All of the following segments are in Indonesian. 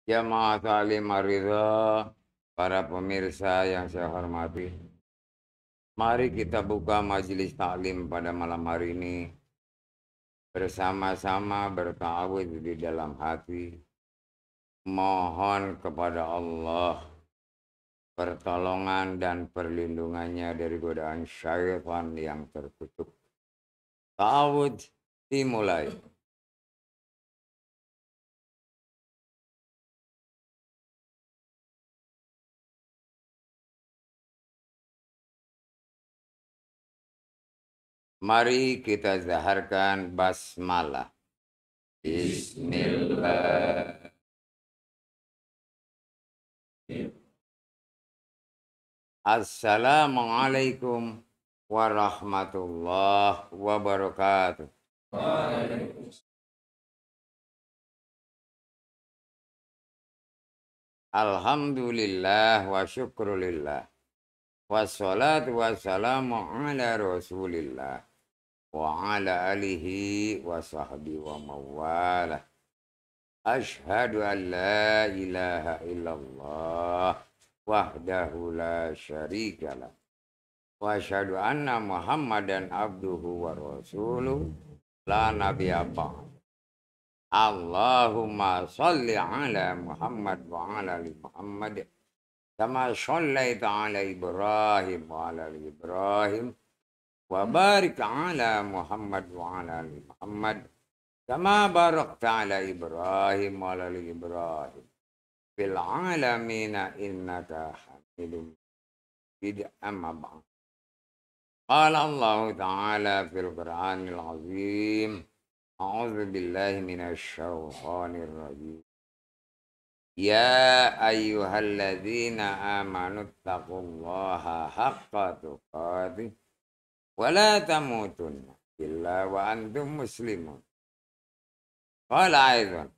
Jamaah Ta'lim Ar-Ridha, para pemirsa yang saya hormati. Mari kita buka majelis taklim pada malam hari ini. Bersama-sama bertawud di dalam hati. Mohon kepada Allah pertolongan dan perlindungannya dari godaan syaitan yang terkutuk. Ta'awud dimulai. Mari kita zaharkan basmalah. Bismillah. Assalamualaikum warahmatullahi wabarakatuh. Alhamdulillah wa syukrulillah. Wassalatu wassalamu ala rasulillah. Wa ala alihi wa sahbihi wa mawalah. Ashhadu an la ilaha illallah wahdahu la syarikalah. Wa asyhadu anna Muhammadan abduhu wa rasuluh la nabiyya ba'd. Allahumma salli ala Muhammad wa ala ali Muhammad kama shallaita ala Ibrahim wa ala ali Ibrahim wa barik ala Muhammad wa ala ali Muhammad kama barakta ala Ibrahim wa ala ali Ibrahim fil alamina innaka hamidum majid. Amma ba'd. Qala Allah ta'ala fil Qur'anil azim. A'udzu billahi minasy syaithanir rajim. Ya ayyuhalladzina amanu taqullaha haqqa tuqatih wa la tamutunna illa wa antum muslimun. Qala aidan.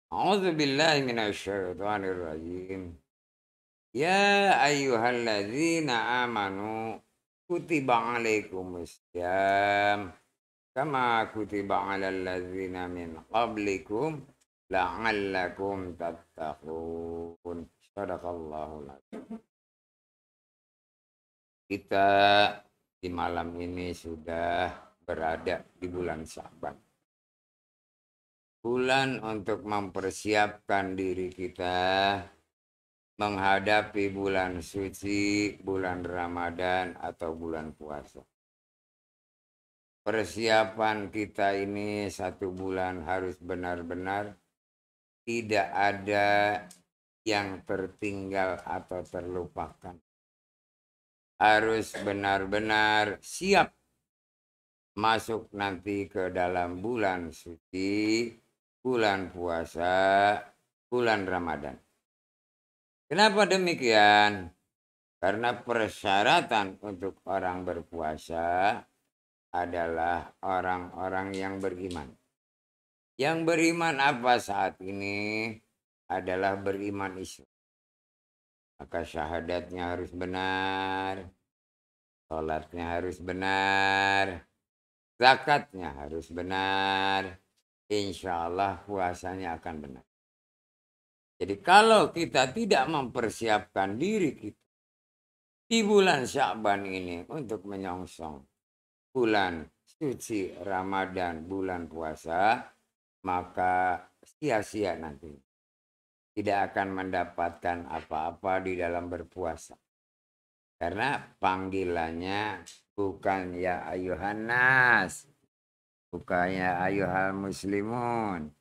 A'udzu billahi minasy syaithanir rajim. Ya ayyuhalladzina amanu kutiba alaikumus syiyam kama kutiba alal ladzina min qablikum la'allakum tattaqun. Shadaqallahul azim. Kita di malam ini sudah berada di bulan Sya'ban. Bulan untuk mempersiapkan diri kita menghadapi bulan suci, bulan Ramadan atau bulan puasa. Persiapan kita ini 1 bulan harus benar-benar tidak ada yang tertinggal atau terlupakan. Harus benar-benar siap masuk nanti ke dalam bulan suci, bulan puasa, bulan Ramadan. Kenapa demikian? Karena persyaratan untuk orang berpuasa adalah orang-orang yang beriman. Yang beriman apa saat ini adalah beriman Islam. Maka syahadatnya harus benar, sholatnya harus benar, zakatnya harus benar, insya Allah puasanya akan benar. Jadi kalau kita tidak mempersiapkan diri kita di bulan Sya'ban ini untuk menyongsong bulan suci Ramadan, bulan puasa, maka sia-sia nanti. Tidak akan mendapatkan apa-apa di dalam berpuasa. Karena panggilannya bukan ya ayuhan nas, bukan ya ayuhal muslimun,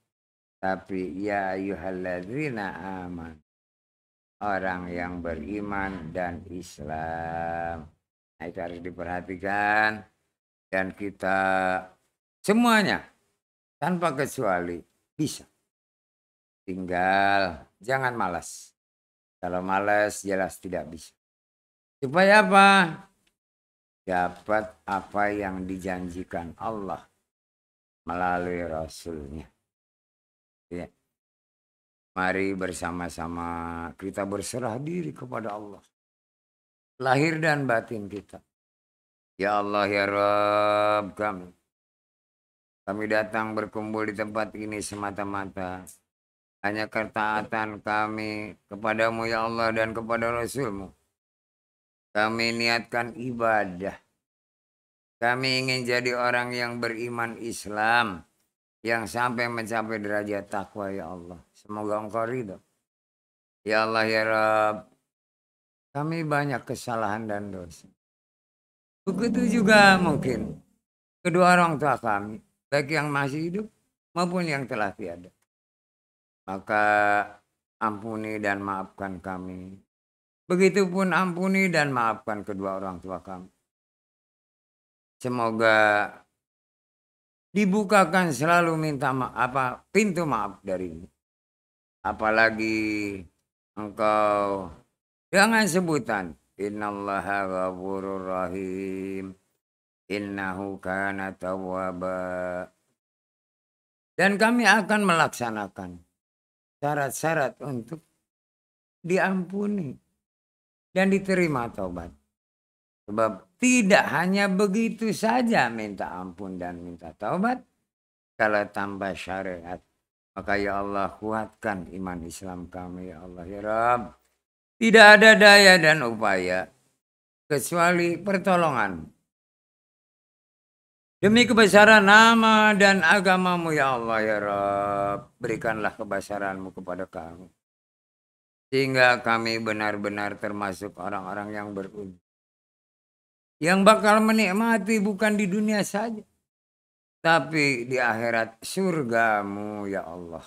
tapi ya ayyuhalladzina aman. Orang yang beriman dan Islam. Nah, itu harus diperhatikan. Dan kita semuanya tanpa kecuali bisa. Tinggal jangan malas. Kalau malas jelas tidak bisa. Supaya apa? Dapat apa yang dijanjikan Allah melalui Rasulnya. Ya. Mari bersama-sama kita berserah diri kepada Allah. Lahir dan batin kita. Ya Allah ya Rabb kami. Kami datang berkumpul di tempat ini semata-mata hanya ketaatan kami kepadamu ya Allah dan kepada Rasulmu. Kami niatkan ibadah. Kami ingin jadi orang yang beriman Islam, yang sampai mencapai derajat takwa ya Allah. Semoga Engkau ridho. Ya Allah ya Rabb, kami banyak kesalahan dan dosa. Begitu juga mungkin kedua orang tua kami, baik yang masih hidup maupun yang telah tiada. Maka ampuni dan maafkan kami. Begitupun ampuni dan maafkan kedua orang tua kami. Semoga dibukakan selalu pintu maaf darimu. Apalagi Engkau dengan sebutan Innallaha ghafurur rahim, innahu kana tawwaba. Dan kami akan melaksanakan syarat-syarat untuk diampuni dan diterima taubat. Sebab tidak hanya begitu saja minta ampun dan minta taubat. Kalau tanpa syariat. Maka ya Allah kuatkan iman Islam kami ya Allah ya Rabb. Tidak ada daya dan upaya. Kecuali pertolongan. Demi kebesaran nama dan agamamu ya Allah ya Rabb. Berikanlah kebesaranmu kepada kami. Sehingga kami benar-benar termasuk orang-orang yang beruntung. Yang bakal menikmati bukan di dunia saja. Tapi di akhirat surgamu ya Allah.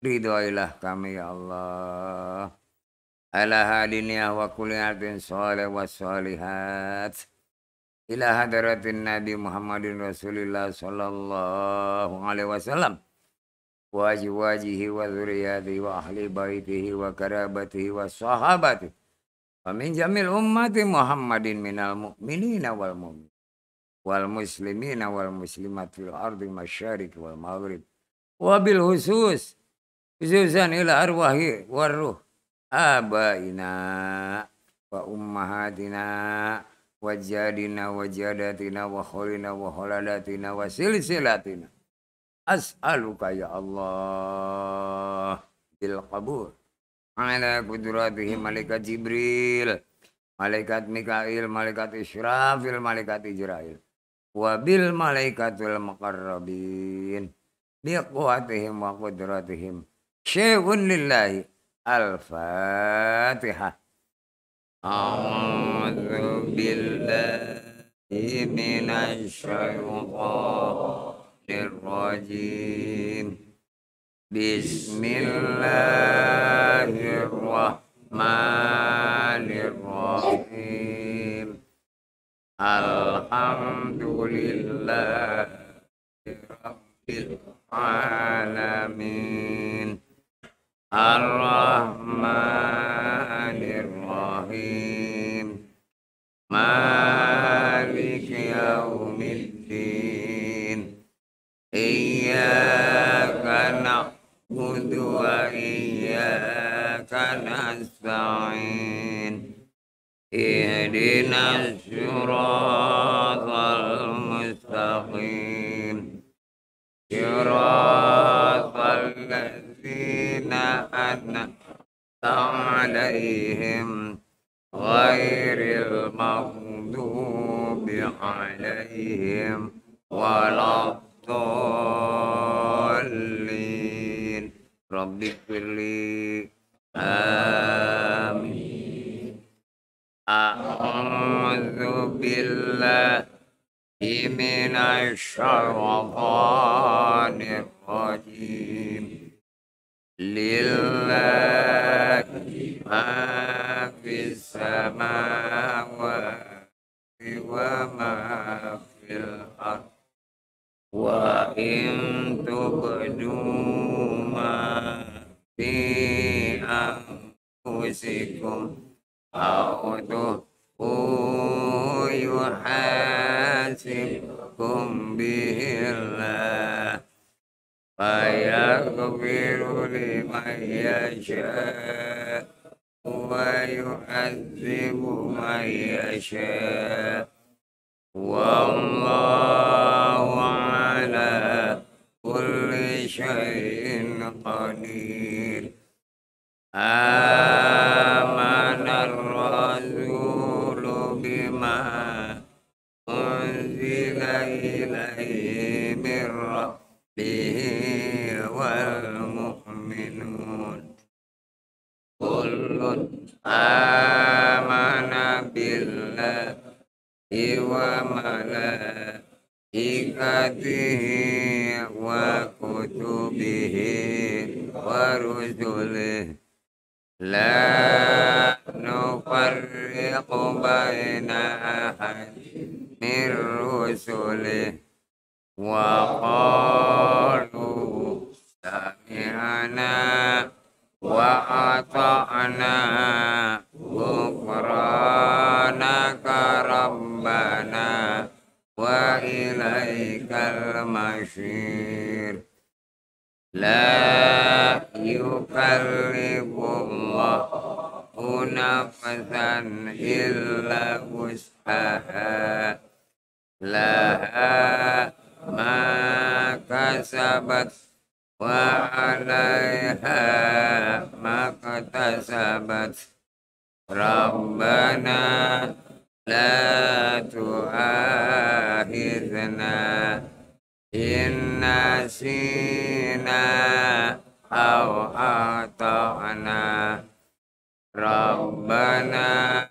Ridhoilah kami ya Allah. Ala hadiniyah wa kuliatin soleh wa solihat. Ila hadaratin Nabi Muhammadin Rasulullah sallallahu alaihi wasallam. Wa azwajihi wa dzurriyyatihi wa ahli baitihi wa karabatihi wa sahabatihi. Wa min jamil ummati Muhammadin minal mu'minina wal mu'min wal muslimina wal muslimat fil ardi masyariq wal maghrib wabil khususan ila arwahi warruh abaina wa ummahatina wa jadina wa jadatina wa khulina wa kholadatina wa silsilatina as'aluka ya Allah bil qabul ala kudratihi malaikat Jibril, malaikat Mikail, malaikat Israfil, malaikat Ijrail, wabil malaikatul muqarrabin, biquwatihim wa qudratihim, syai'un lillahi, al-Fatihah. A'udzu billahi minasy syaithanir rajim. Bismillahirrahmanirrahim. Alhamdulillahi rabbil alamin. Ar-Rahmanirrahim. Maliki yaumiddin. Iyyaka na'budu wa iyyaka nasta'in. Ihdinas siratal mustaqim. Siratal ladzina an'amta 'alaihim ghairil maghdubi 'alaihim waladdallin. Rabbighfirli. Amin. A'udzu billahi minasy syaithanir rajim. Lillahi ma fis samawati wa ma fil ardh. Wa in tubdu ma fi anfusikum aw tukhfu yuhasibkum bihillah fayaghfiru liman yasha wa yu'adzibu man yasha. Wallahu ala kulli syai'in qadir. Amanar rasulu bima unzila ilaihi min rabbihi wal mu'minun. Kullun amana billahi wa malaikatihi wa kutubihi wa rusulihi la nufarriqu baina ahadin min rusulihi wa qalu sami'na wa ata'na ghufranaka rabbana wa ilaikal masir. La yukallifullahu nafsan illa wus'aha laha ma kasabat wa 'alaiha ma kasabat. Rabbana la tu'akhidhna in nasina aw ata'na. Rabbana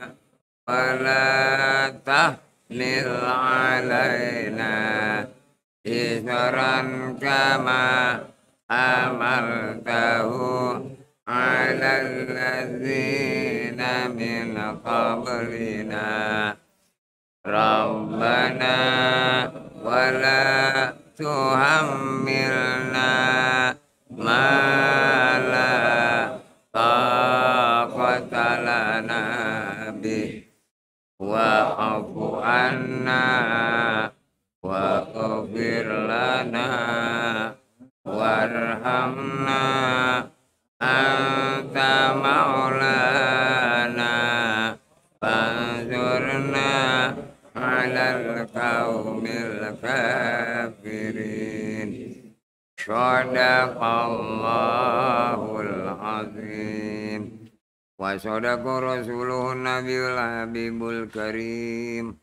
wa la tahmil 'alaina isran kama amaltahu 'alal ladzina min qablina. Rabbana wa la tuhammilna ma la taqata lana bih wa'fu 'anna waghfir lana warhamna anta maulana fanzurna 'alal qaumil kafirin. Shadaqallahul azim wa sadaqa rasuluhun nabiyul habibul karim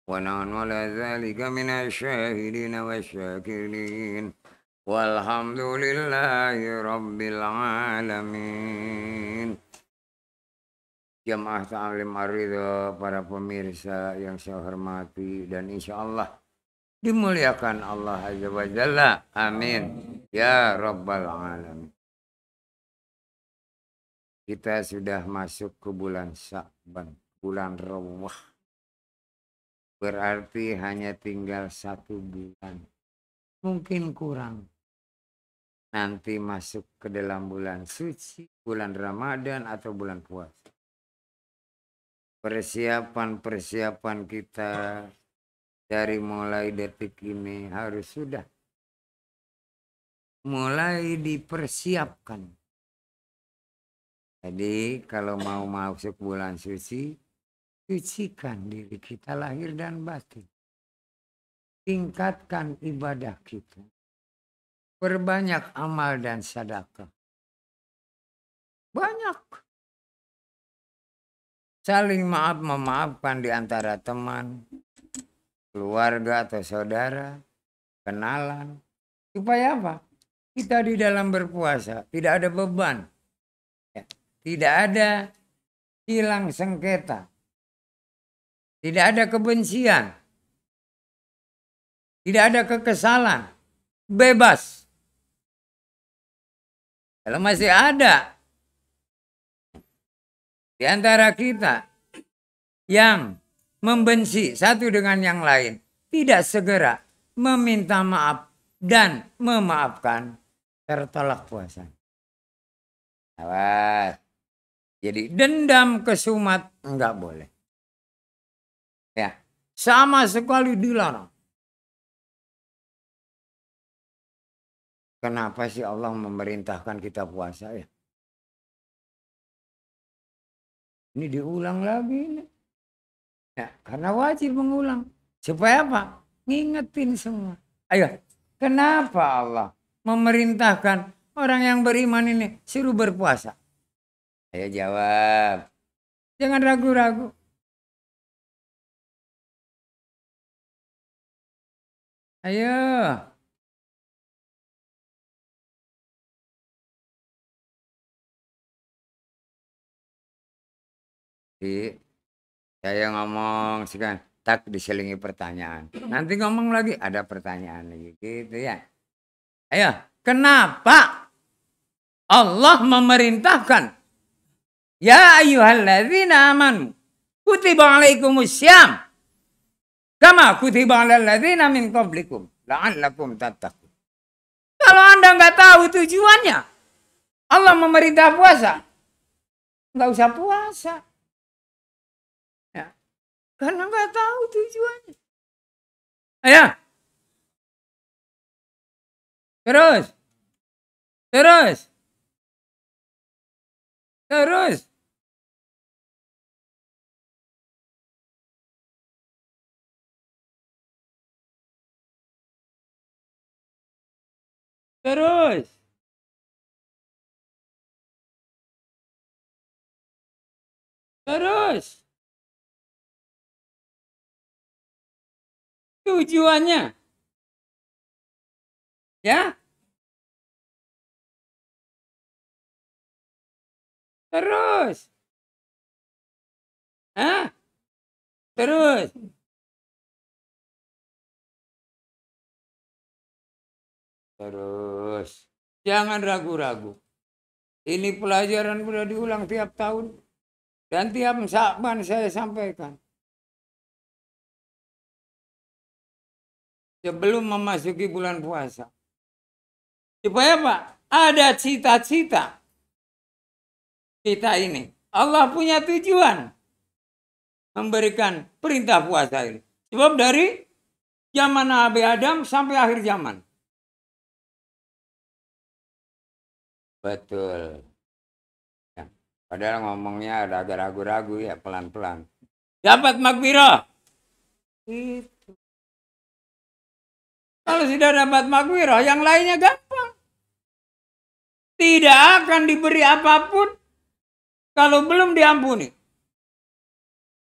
wa nahnu ala dzalika minasyahidin wasyakirin walhamdulillahi rabbil alamin. Jamaah ta'lim ar-ridha, para pemirsa yang saya hormati dan insyaallah dimuliakan Allah Azza wa Jalla. Amin ya rabbal alamin. Kita sudah masuk ke bulan Sya'ban, bulan Rawah. Berarti hanya tinggal 1 bulan. Mungkin kurang. Nanti masuk ke dalam bulan suci, bulan Ramadan atau bulan puasa. Persiapan kita dari mulai detik ini harus sudah mulai dipersiapkan. Jadi kalau mau masuk bulan suci, sucikan diri kita lahir dan batin. Tingkatkan ibadah kita. Perbanyak amal dan sedekah. Banyak. Saling memaafkan di antara teman, keluarga atau saudara, kenalan. Supaya apa? Kita di dalam berpuasa tidak ada beban. Ya. Tidak ada hilang sengketa. Tidak ada kebencian. Tidak ada kekesalan. Bebas. Kalau masih ada di antara kita yang membenci satu dengan yang lain, tidak segera meminta maaf dan memaafkan, tertolak puasa. Awas. Jadi dendam kesumat enggak boleh. Ya, sama sekali dilarang. Kenapa sih Allah memerintahkan kita puasa ya? Ini diulang lagi. Ya, karena wajib mengulang. Supaya apa? Ngingetin semua. Ayo, kenapa Allah memerintahkan orang yang beriman ini suruh berpuasa? Ayo jawab. Jangan ragu-ragu. Ayo. Saya ngomong sekarang tak diselingi pertanyaan. Nanti ngomong lagi ada pertanyaan lagi gitu ya. Ayo, kenapa Allah memerintahkan ya ayyuhalladzina amanu kutiba alaikumussyam kama kutiba alal ladzina min qablikum la'allakum tattaqun. Kalau Anda nggak tahu tujuannya Allah memerintah puasa, nggak usah puasa. Karena nggak tahu tujuannya. Ayo. Terus. Terus. Terus. Terus. Terus. Tujuannya. Ya. Terus. Hah? Terus. Terus. Jangan ragu-ragu. Ini pelajaran sudah diulang tiap tahun. Dan tiap Sya'ban saya sampaikan. Sebelum memasuki bulan puasa. Supaya apa? Ada cita-cita kita ini. Allah punya tujuan memberikan perintah puasa ini. Sebab dari zaman Nabi Adam sampai akhir zaman. Betul. Ya. Padahal ngomongnya ada agak ragu-ragu ya, pelan-pelan. Dapat maghfirah. Itu. Kalau sudah dapat maghfirah, yang lainnya gampang. Tidak akan diberi apapun kalau belum diampuni.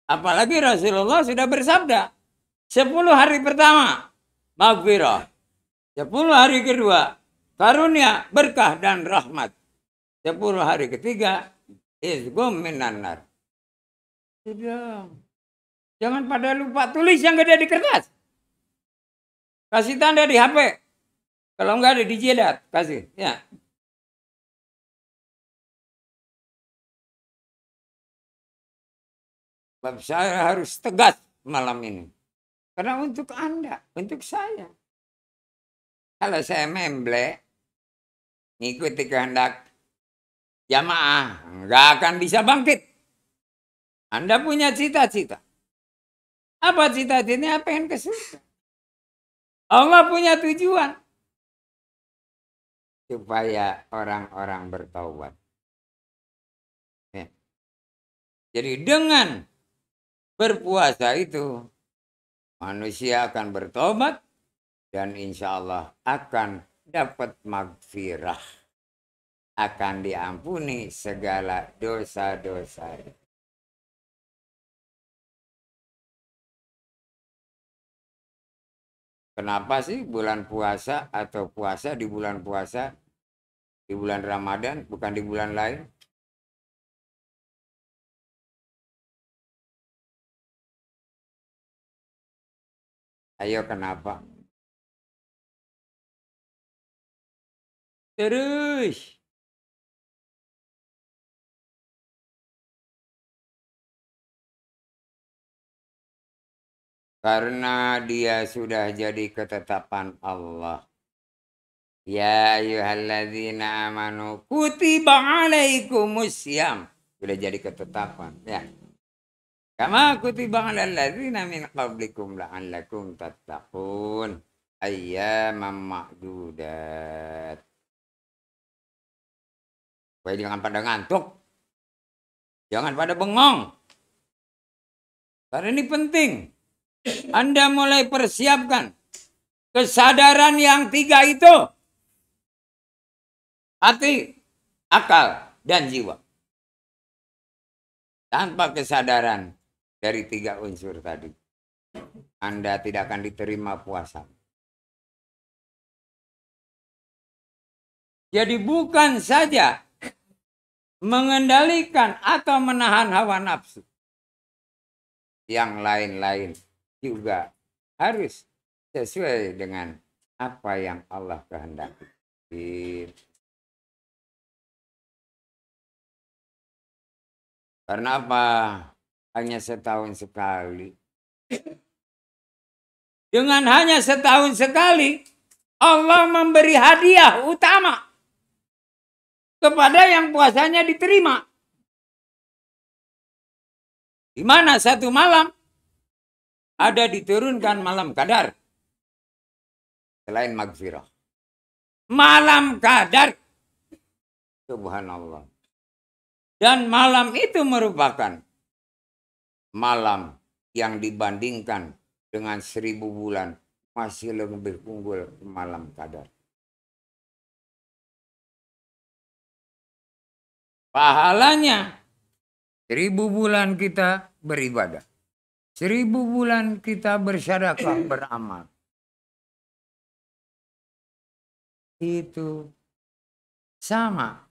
Apalagi Rasulullah sudah bersabda, 10 hari pertama maghfirah, 10 hari kedua karunia, berkah dan rahmat, 10 hari ketiga izgum minan nar. Sudah. Jangan pada lupa tulis yang ada di kertas. Kasih tanda di HP. Kalau enggak ada di jidat, kasih. Ya. Sebab saya harus tegas malam ini. Karena untuk Anda, untuk saya. Kalau saya memble, ngikuti kehendak jamaah, nggak akan bisa bangkit. Anda punya cita-cita. Apa cita-citanya? Pengen ke surga. Allah punya tujuan. Supaya orang-orang bertaubat. Ya. Jadi dengan berpuasa itu, manusia akan bertobat dan insya Allah akan dapat maghfirah. Akan diampuni segala dosa-dosa. Kenapa sih bulan puasa atau puasa di bulan puasa, di bulan Ramadan, bukan di bulan lain? Ayo kenapa? Terus. Karena dia sudah jadi ketetapan Allah. Ya ayyuhalladzina amanu kutiba alaikumussyam. Sudah jadi ketetapan. Ya. Kama kutiba alal ladzina min qablikum la'allakum tattaqun. Ayyaman ma'dudat. Supaya jangan pada ngantuk. Jangan pada bengong. Karena ini penting. Anda mulai persiapkan kesadaran yang 3 itu. hati, akal, dan jiwa. Tanpa kesadaran dari 3 unsur tadi, Anda tidak akan diterima puasa. Jadi bukan saja mengendalikan atau menahan hawa nafsu. Yang lain-lain juga harus sesuai dengan apa yang Allah kehendaki. Karena apa? Hanya setahun sekali. Dengan hanya setahun sekali, Allah memberi hadiah utama kepada yang puasanya diterima. Di mana satu malam ada diturunkan malam Qadar. Selain magfirah. Malam Qadar. Subhanallah. Dan malam itu merupakan malam yang dibandingkan dengan 1000 bulan masih lebih unggul malam Qadar. Pahalanya 1000 bulan kita beribadah. 1000 bulan kita bersedekah, beramal. Itu sama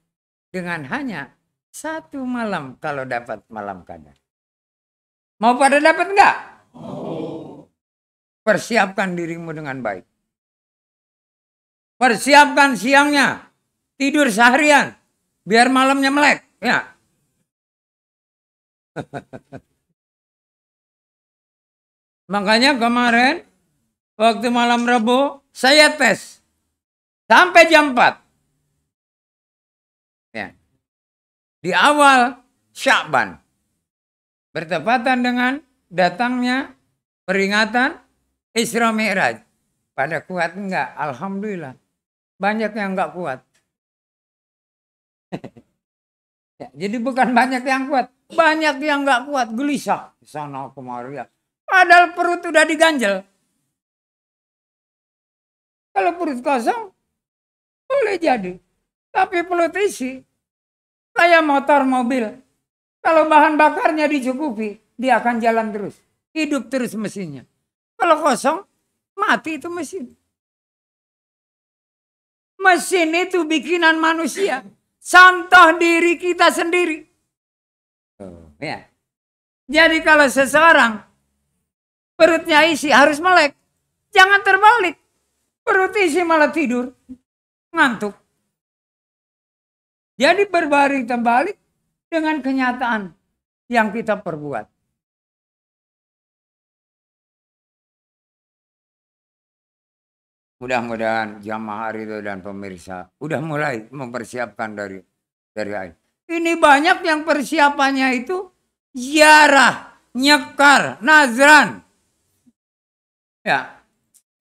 dengan hanya 1 malam kalau dapat malam Qadar. Mau pada dapat enggak? Persiapkan dirimu dengan baik. Persiapkan siangnya. Tidur seharian. Biar malamnya melek. Ya. Makanya kemarin waktu malam Rabu saya tes sampai jam 4. Ya. Di awal Sya'ban bertepatan dengan datangnya peringatan Isra Mi'raj. Pada kuat enggak? Alhamdulillah. Banyak yang enggak kuat. Ya, jadi bukan banyak yang kuat, banyak yang nggak kuat, gelisah sana kemari ya. Padahal perut udah diganjel. Kalau perut kosong boleh jadi, tapi perut isi kayak motor mobil. Kalau bahan bakarnya dicukupi, dia akan jalan terus, hidup terus mesinnya. Kalau kosong, mati itu mesin. Mesin itu bikinan manusia. Contoh diri kita sendiri. Ya. Jadi kalau seseorang perutnya isi harus melek. Jangan terbalik. Perut isi malah tidur. Ngantuk. Jadi berbalik terbalik dengan kenyataan yang kita perbuat. Mudah-mudahan jamaah Ridho dan pemirsa udah mulai mempersiapkan dari air. Ini banyak yang persiapannya itu ziarah, nyekar, nazran. Ya,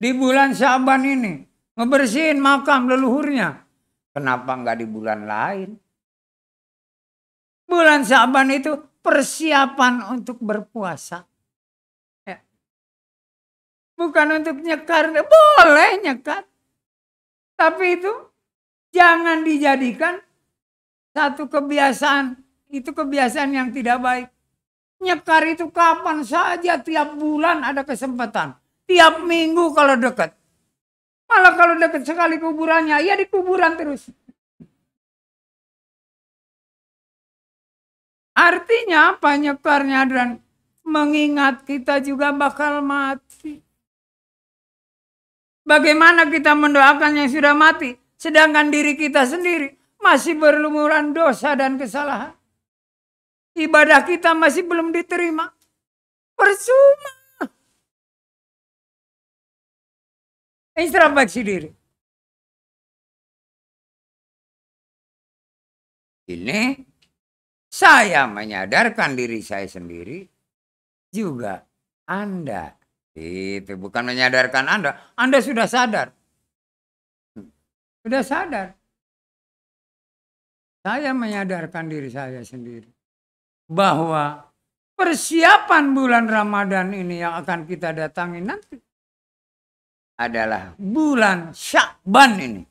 di bulan Sya'ban ini ngebersihin makam leluhurnya. Kenapa nggak di bulan lain? Bulan Sya'ban itu persiapan untuk berpuasa. Bukan untuk nyekar, boleh nyekar. Tapi itu jangan dijadikan satu kebiasaan. Itu kebiasaan yang tidak baik. Nyekar itu kapan saja, tiap bulan ada kesempatan. Tiap minggu kalau dekat. Malah kalau dekat sekali kuburannya, ya di kuburan terus. Artinya apa nyekarnya, dan mengingat kita juga bakal mati. Bagaimana kita mendoakan yang sudah mati, sedangkan diri kita sendiri masih berlumuran dosa dan kesalahan. Ibadah kita masih belum diterima. Percuma. Introspeksi diri. Ini saya menyadarkan diri saya sendiri, juga Anda. Itu bukan menyadarkan Anda. Anda sudah sadar. Sudah sadar. Saya menyadarkan diri saya sendiri. Bahwa persiapan bulan Ramadan ini yang akan kita datangi nanti adalah bulan Sya'ban ini.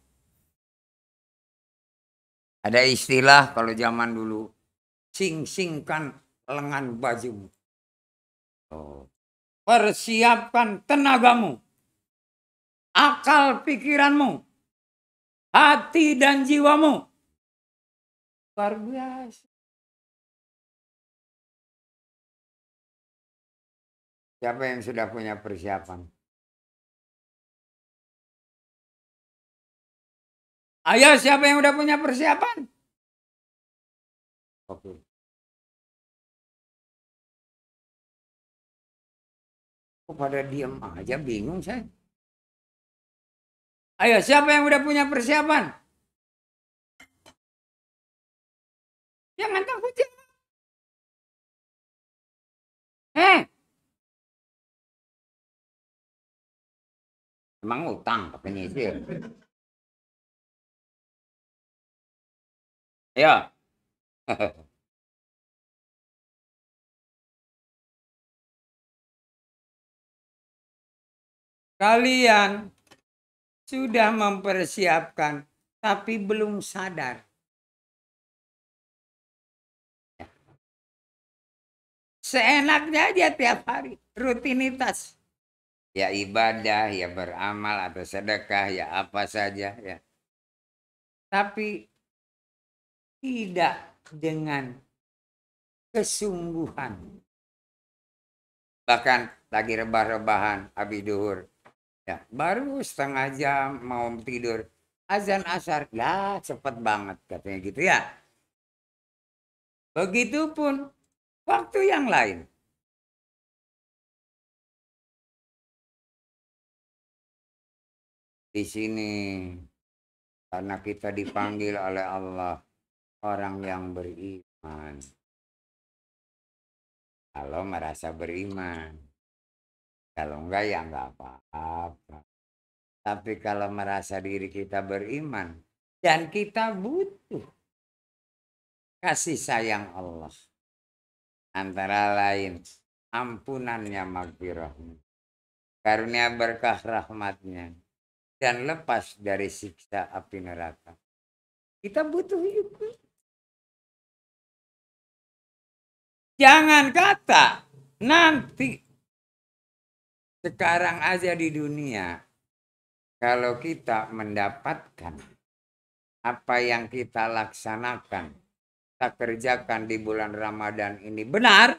Ada istilah kalau zaman dulu, sing-singkan lengan bajumu. Oh. Persiapkan tenagamu, akal pikiranmu, hati dan jiwamu. Luar biasa. Siapa yang sudah punya persiapan? Ayo, siapa yang udah punya persiapan? Oke. Kok pada diem aja, bingung saya. Ayo, siapa yang udah punya persiapan? Jangan takut ya. Emang utang ke penyisir? Ya. Kalian sudah mempersiapkan, tapi belum sadar. Seenaknya aja tiap hari, rutinitas. Ya ibadah, ya beramal atau sedekah, ya apa saja ya. Tapi tidak dengan kesungguhan. Bahkan lagi rebah-rebahan habis duhur. Ya, baru setengah jam mau tidur. Azan asar, ya cepet banget katanya gitu ya. Begitupun waktu yang lain. Di sini karena kita dipanggil oleh Allah orang yang beriman. Kalau merasa beriman. Kalau enggak ya enggak apa-apa. Tapi kalau merasa diri kita beriman dan kita butuh kasih sayang Allah. Antara lain ampunannya, magfirahnya, karunia berkah rahmatnya, dan lepas dari siksa api neraka. Kita butuh itu. Jangan kata nanti, sekarang aja di dunia, kalau kita mendapatkan apa yang kita laksanakan, kita kerjakan di bulan Ramadan ini benar,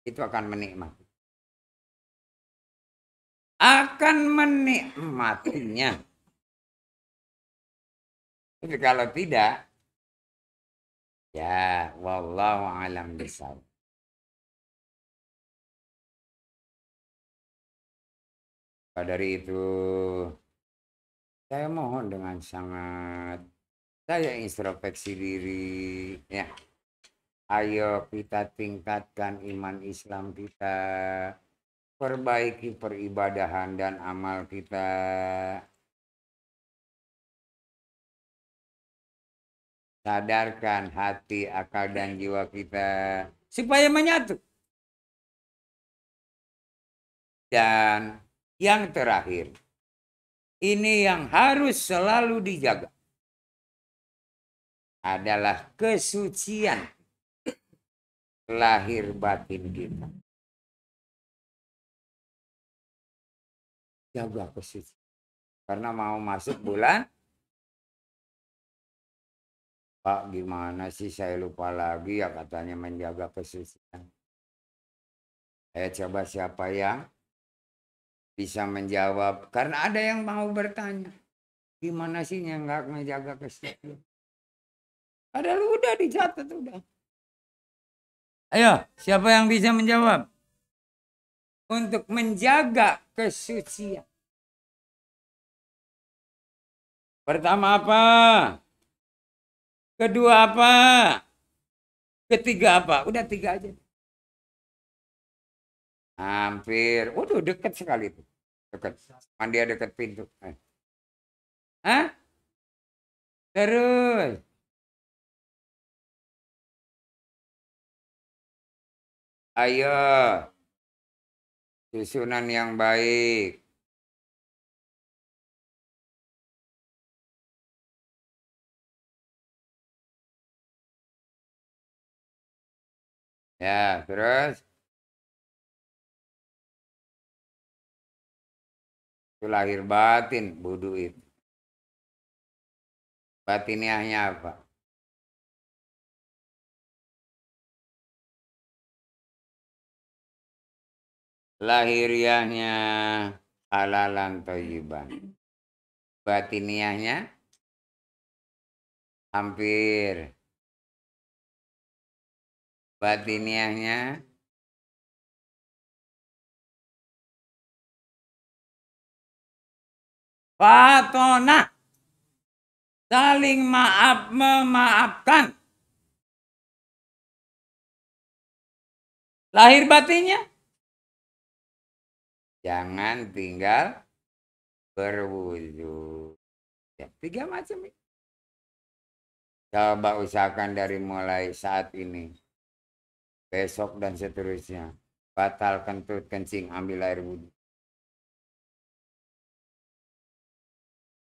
itu akan menikmati. Akan menikmatinya. Tapi kalau tidak, ya wallahu alam bisawab. Dari itu, saya mohon dengan sangat, saya introspeksi diri, ya. Ayo kita tingkatkan iman Islam kita, perbaiki peribadahan dan amal kita. Sadarkan hati, akal, dan jiwa kita supaya menyatu. Dan yang terakhir, ini yang harus selalu dijaga, adalah kesucian lahir batin kita. Jaga kesucian. Karena mau masuk bulan, Pak gimana sih saya lupa lagi ya katanya menjaga kesucian. Saya coba siapa yang bisa menjawab. Karena ada yang mau bertanya. Gimana sih yang nggak menjaga kesucian? Padahal udah dicatat udah. Ayo, siapa yang bisa menjawab? Untuk menjaga kesucian. Pertama apa? Kedua apa? Ketiga apa? Udah tiga aja. Hampir. Waduh, dekat sekali itu. Dekat. Dia dekat pintu. Hah? Terus. Ayo. Susunan yang baik. Ya, terus itu lahir batin, wudu itu. Batiniahnya apa? Lahiriahnya halalan thayyiban. Batiniahnya hampir. Batiniahnya fatona. Saling maaf memaafkan. Lahir batinnya jangan tinggal berwudu. Ya, 3 macam ini. Coba usahakan dari mulai saat ini, besok dan seterusnya. Batal kentut kencing, ambil air wudhu.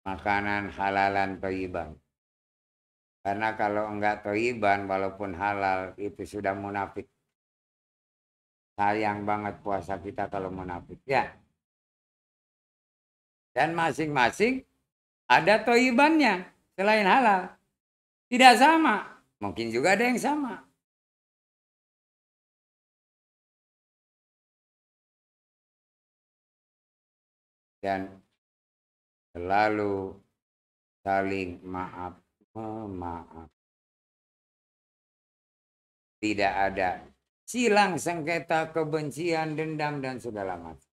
Makanan halalan thayyiban. Karena kalau enggak thayyiban, walaupun halal, itu sudah munafik. Sayang banget puasa kita kalau munafik. Ya. Dan masing-masing ada thayyibannya selain halal. Tidak sama. Mungkin juga ada yang sama. Dan selalu saling maaf memaaf. Tidak ada silang sengketa, kebencian, dendam, dan segala macam.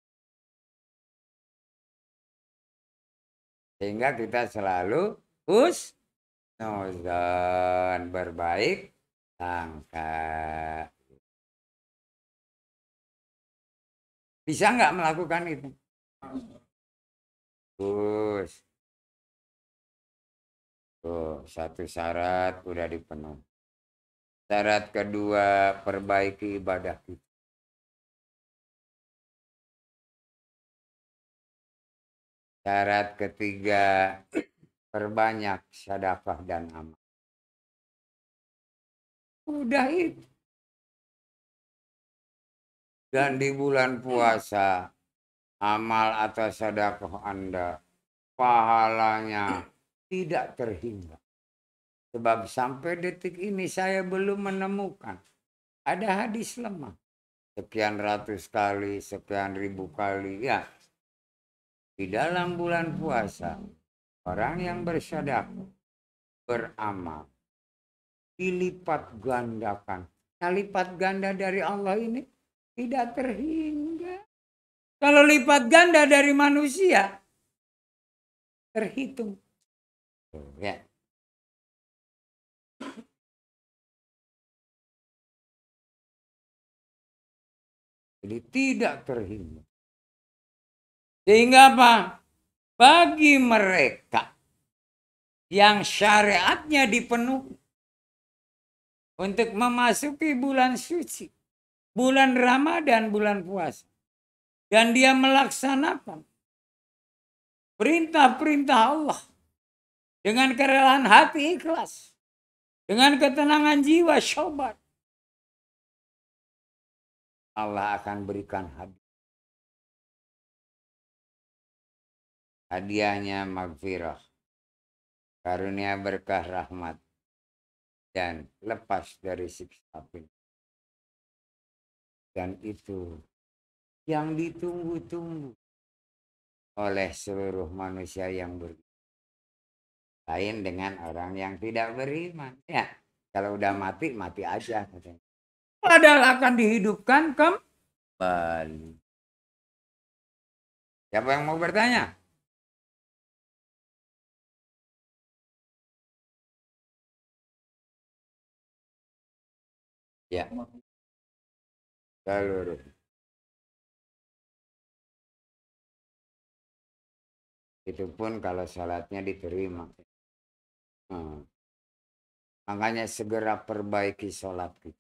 Sehingga kita selalu husnuzon, berbaik sangka. Bisa nggak melakukan itu? Terus, tuh, satu syarat udah dipenuhi. Syarat kedua, perbaiki ibadah kita. Syarat ketiga, perbanyak sedekah dan amal. Udah itu. Dan di bulan puasa, amal atau sedekah Anda, pahalanya tidak terhingga. Sebab sampai detik ini saya belum menemukan ada hadis lemah. Sekian ratus kali, sekian ribu kali. Ya, di dalam bulan puasa, orang yang bersedekah, beramal, dilipat gandakan. Nah, lipat ganda dari Allah ini tidak terhingga. Kalau lipat ganda dari manusia, terhitung. Ya. Jadi tidak terhingga. Sehingga apa? Bagi mereka yang syariatnya dipenuhi untuk memasuki bulan suci, bulan Ramadan, bulan puasa, dan dia melaksanakan perintah-perintah Allah dengan kerelaan hati ikhlas, dengan ketenangan jiwa syaubat, Allah akan berikan hadiah. Hadiahnya magfirah, karunia berkah rahmat, dan lepas dari siksa api. Dan itu yang ditunggu-tunggu oleh seluruh manusia yang beriman. Lain dengan orang yang tidak beriman. Ya, kalau udah mati, mati aja katanya. Padahal akan dihidupkan kembali. Siapa yang mau bertanya? Ya, seluruh. Itu pun kalau salatnya diterima. Makanya segera perbaiki sholat kita.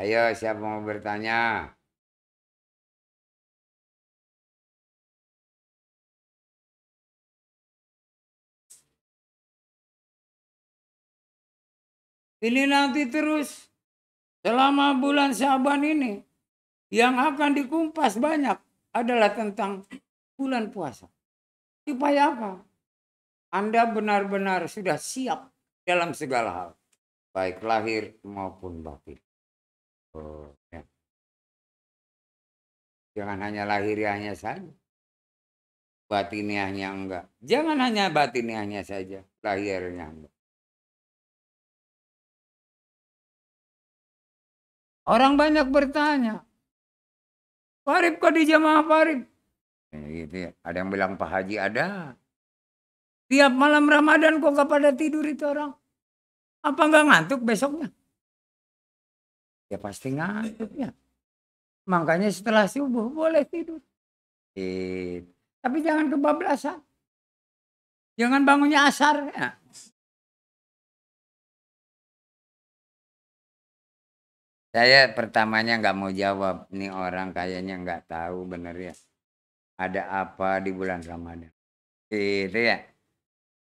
Ayo, siapa mau bertanya? Ini nanti terus selama bulan Syaban ini yang akan dikumpas banyak adalah tentang bulan puasa. Supaya apa? Anda benar-benar sudah siap dalam segala hal. Baik lahir maupun batin. Oh, ya. Jangan hanya lahiriahnya saja. Batiniahnya enggak. Jangan hanya batiniahnya saja. Lahirnya enggak. Orang banyak bertanya. Farib kok di jamaah Farib? Gitu ya. Ada yang bilang Pak Haji ada. Tiap malam Ramadan kok gak pada tidur itu orang? Apa nggak ngantuk besoknya? Ya pasti ngantuk ya. Makanya setelah subuh boleh tidur. Tapi jangan kebablasan. Jangan bangunnya asar. Ya. Saya pertamanya nggak mau jawab. Nih orang kayaknya nggak tahu bener ya. Ada apa di bulan Ramadan. Itu ya.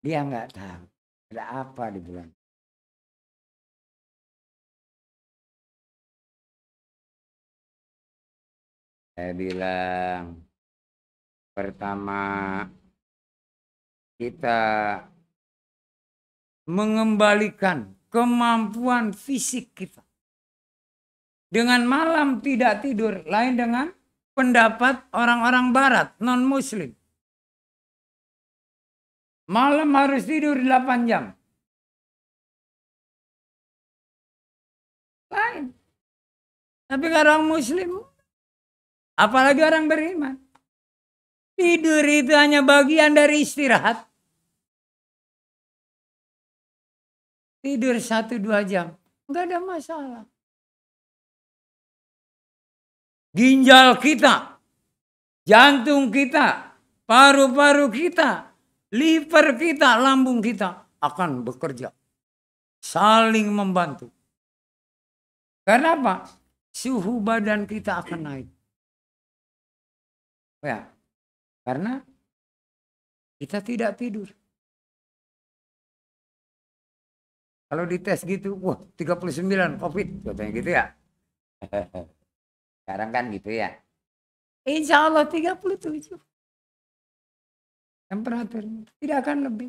Dia nggak tahu. Ada apa di bulan. Saya bilang. Pertama. Kita mengembalikan kemampuan fisik kita. Dengan malam tidak tidur. Lain dengan pendapat orang-orang barat, non-muslim. Malam harus tidur 8 jam. Lain. Tapi kalau orang muslim, apalagi orang beriman. Tidur itu hanya bagian dari istirahat. Tidur 1-2 jam. Enggak ada masalah. Ginjal kita, jantung kita, paru-paru kita, liver kita, lambung kita akan bekerja. Saling membantu. Karena apa? Suhu badan kita akan naik. Ya, karena kita tidak tidur. Kalau dites gitu, wah 39 COVID, katanya gitu ya. Sekarang kan gitu ya. Insya Allah 37. Temperaturnya tidak akan lebih.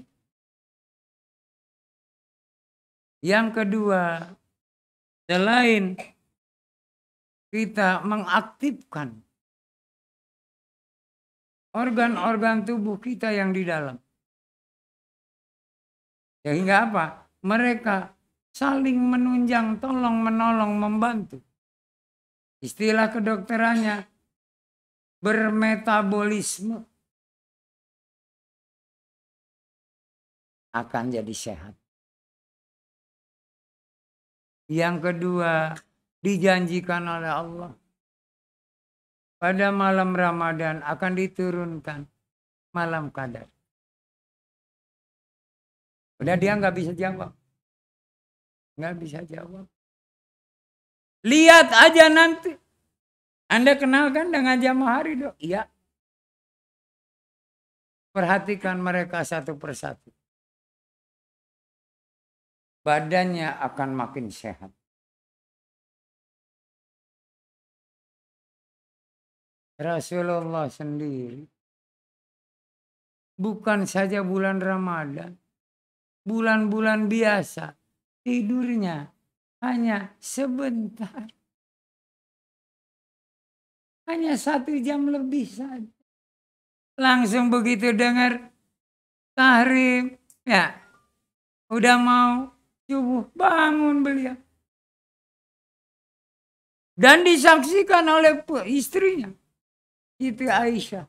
Yang kedua, selain kita mengaktifkan organ-organ tubuh kita yang di dalam. Sehingga apa? Mereka saling menunjang, tolong menolong, membantu. Istilah kedokterannya bermetabolisme. Akan jadi sehat. Yang kedua, dijanjikan oleh Allah. Pada malam Ramadan akan diturunkan malam Qadar. Udah dia nggak bisa jawab. Nggak bisa jawab. Lihat aja nanti. Anda kenalkan dengan jamaah Ridho? Iya. Perhatikan mereka satu persatu. Badannya akan makin sehat. Rasulullah sendiri. Bukan saja bulan Ramadan. Bulan-bulan biasa. Tidurnya hanya sebentar. Hanya 1 jam lebih saja. Langsung begitu dengar tahrim. Ya. Udah mau subuh. Bangun beliau. Dan disaksikan oleh istrinya. Siti Aisyah.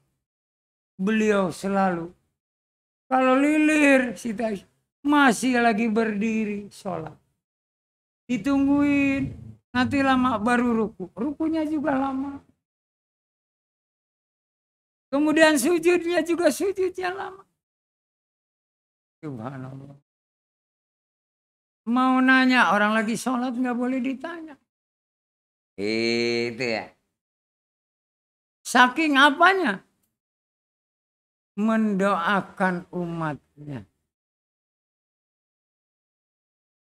Beliau selalu. Kalau lilir Siti Aisyah. Masih lagi berdiri sholat. Ditungguin. Nanti lama baru ruku. Rukunya juga lama. Kemudian sujudnya juga sujudnya lama. Subhanallah. Mau nanya orang lagi sholat nggak boleh ditanya. Itu ya. Saking apanya? Mendoakan umatnya.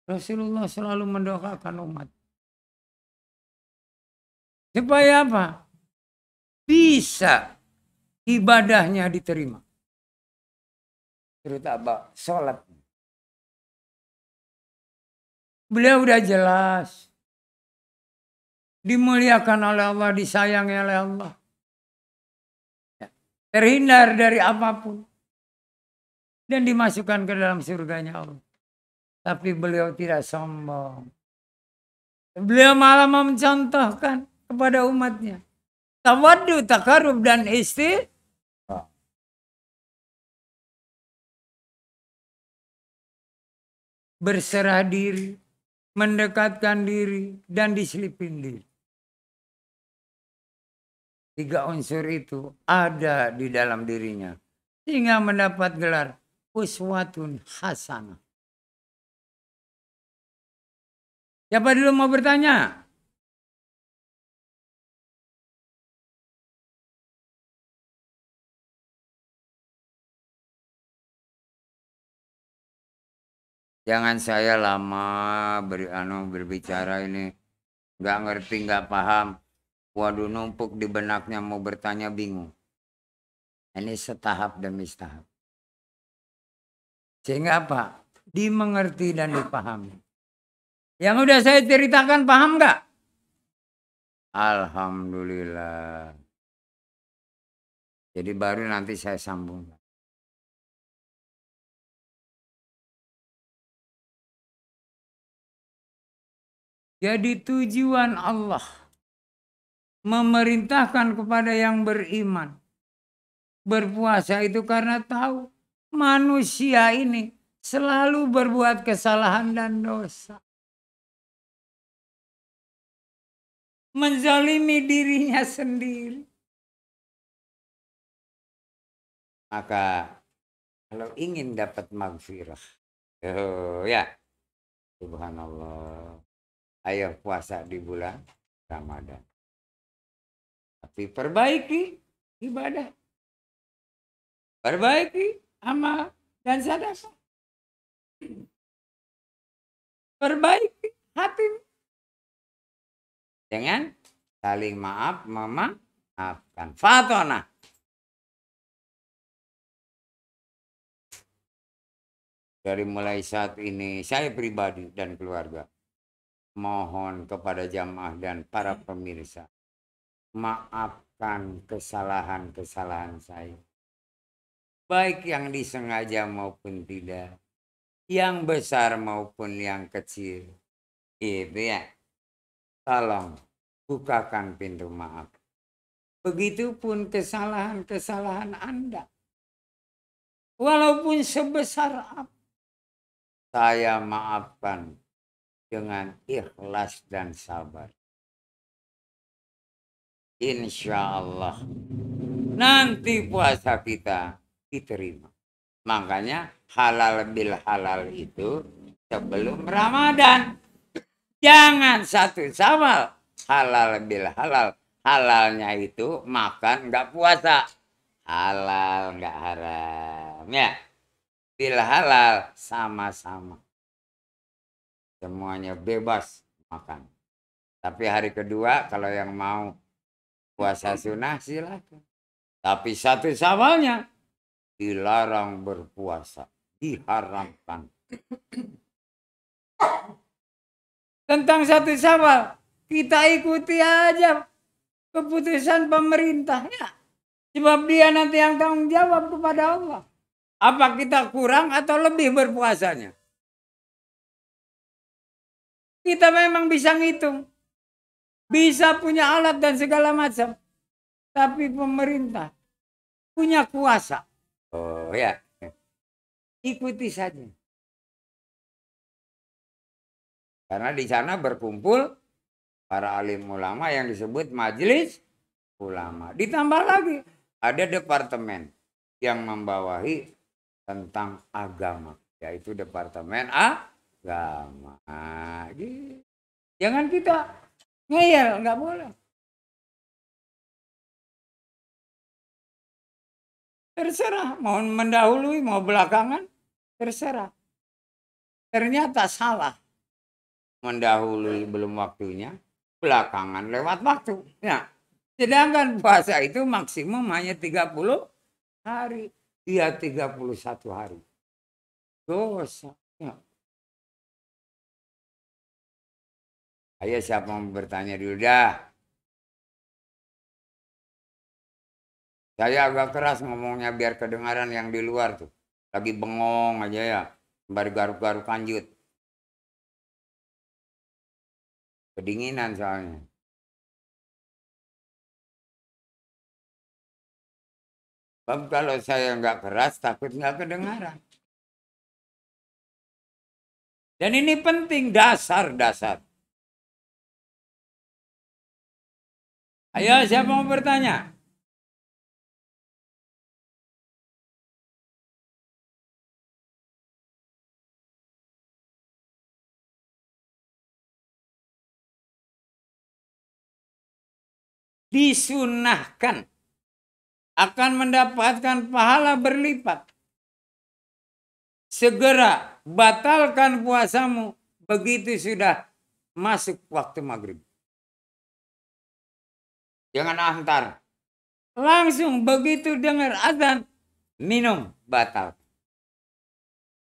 Rasulullah selalu mendoakan umat. Supaya apa? Bisa ibadahnya diterima. Terutama sholat. Beliau udah jelas. Dimuliakan oleh Allah, disayangi oleh Allah. Terhindar dari apapun. Dan dimasukkan ke dalam surganya Allah. Tapi beliau tidak sombong. Beliau malah mencontohkan kepada umatnya. Tawaddu, takarub, dan berserah diri, mendekatkan diri, dan diselipin diri. 3 unsur itu ada di dalam dirinya. Sehingga mendapat gelar uswatun hasanah. Siapa dulu mau bertanya? Jangan saya lama berbicara ini. Nggak ngerti, nggak paham. Waduh, numpuk di benaknya mau bertanya bingung. Ini setahap demi setahap. Sehingga apa? Dimengerti dan dipahami. Yang udah saya ceritakan paham nggak? Alhamdulillah. Jadi baru nanti saya sambung. Jadi tujuan Allah memerintahkan kepada yang beriman berpuasa itu karena tahu manusia ini selalu berbuat kesalahan dan dosa. Menzalimi dirinya sendiri. Maka kalau ingin dapat maghfirah, ya subhanallah, ayo puasa di bulan Ramadan. Tapi perbaiki ibadah, perbaiki amal dan sedekah, perbaiki hati. Dengan saling maaf, memaafkan. Fatona. Dari mulai saat ini saya pribadi dan keluarga mohon kepada jamaah dan para pemirsa, maafkan kesalahan-kesalahan saya. Baik yang disengaja maupun tidak. Yang besar maupun yang kecil. Itu ya. Tolong bukakan pintu maaf. Begitupun kesalahan-kesalahan Anda. Walaupun sebesar apa. Saya maafkan dengan ikhlas dan sabar. Insya Allah nanti puasa kita diterima. Makanya halal bil halal itu sebelum Ramadan. Jangan 1 Syawal halal bil halal. Halalnya itu makan nggak puasa. Halal nggak haram ya. Bil halal sama-sama. Semuanya bebas makan. Tapi hari kedua kalau yang mau puasa sunnah silakan. Tapi 1 Syawalnya dilarang berpuasa. Diharamkan. Tentang 1 Syawal kita ikuti aja keputusan pemerintahnya. Sebab dia nanti yang tanggung jawab kepada Allah. Apa kita kurang atau lebih berpuasanya? Kita memang bisa ngitung. Bisa punya alat dan segala macam. Tapi pemerintah punya kuasa. Oh ya. Ikuti saja. Karena di sana berkumpul para alim ulama yang disebut majelis ulama. Ditambah lagi ada departemen yang membawahi tentang agama, yaitu departemen agama. Jangan kita ngeyel, nggak boleh. Terserah, mau mendahului, mau belakangan, terserah. Ternyata salah. mendahului belum waktunya, belakangan lewat waktu. Ya. Sedangkan puasa itu maksimum hanya 30 hari. Dia 31 hari. Dosa. Ya. Ayo siapa mau bertanya dulu dah. Saya agak keras ngomongnya biar kedengaran yang di luar tuh. Lagi bengong aja ya. Baru garuk-garuk kanjut. Kedinginan soalnya. Sebab kalau saya nggak keras takut nggak kedengaran. Dan ini penting dasar-dasar. Ayo siapa mau bertanya? Disunahkan akan mendapatkan pahala berlipat. Segera batalkan puasamu begitu sudah masuk waktu maghrib. Jangan antar. Langsung begitu dengar azan, minum, batal.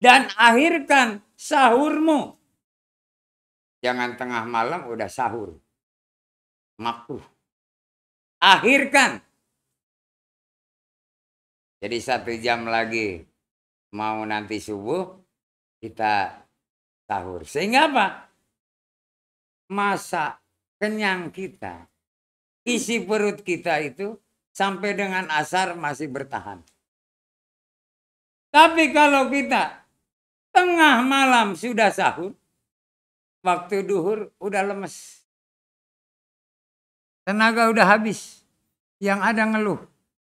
Dan akhirkan sahurmu. Jangan tengah malam udah sahur. Makruh. Akhirkan. Jadi 1 jam lagi mau nanti subuh kita sahur. Sehingga apa? Masa kenyang kita, isi perut kita itu sampai dengan asar masih bertahan. Tapi kalau kita tengah malam sudah sahur, waktu duhur udah lemes. Tenaga udah habis. Yang ada ngeluh.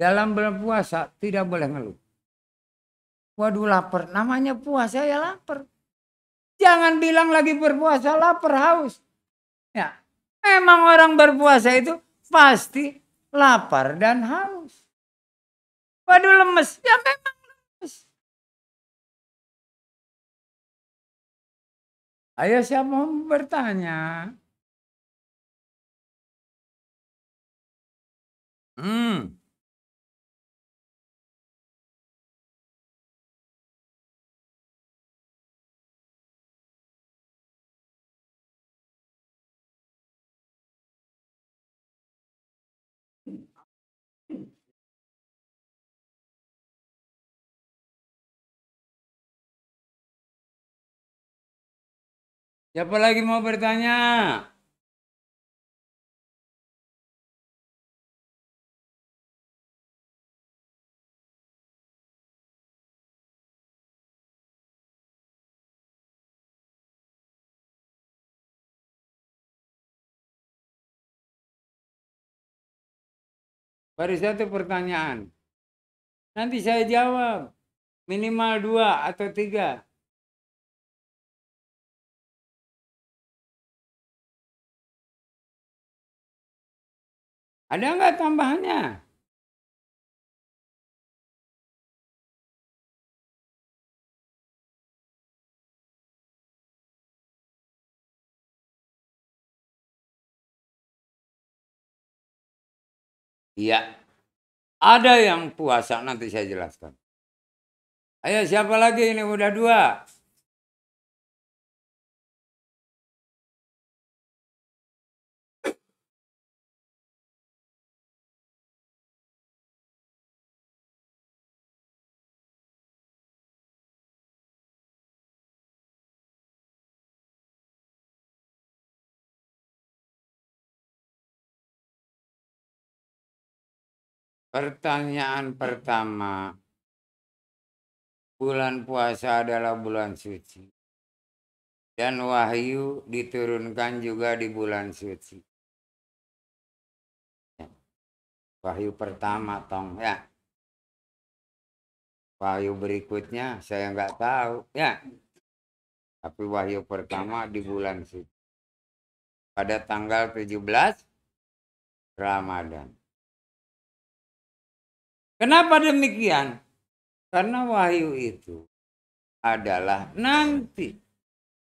Dalam bulan puasa tidak boleh ngeluh. Waduh lapar. Namanya puasa ya lapar. Jangan bilang lagi berpuasa lapar haus. Ya, memang orang berpuasa itu pasti lapar dan haus. Waduh lemes. Ya memang lemes. Ayo siapa mau bertanya? Siapa lagi mau bertanya? Baru satu pertanyaan. Nanti saya jawab. Minimal 2 atau 3. Ada nggak tambahannya? Iya. Ada yang puasa nanti saya jelaskan. Ayo siapa lagi ini udah 2. Pertanyaan pertama. Bulan puasa adalah bulan suci. Dan wahyu diturunkan juga di bulan suci. Wahyu pertama tong ya. Wahyu berikutnya saya nggak tahu ya. Tapi wahyu pertama di bulan suci. Pada tanggal 17 Ramadan. Kenapa demikian? Karena wahyu itu adalah nanti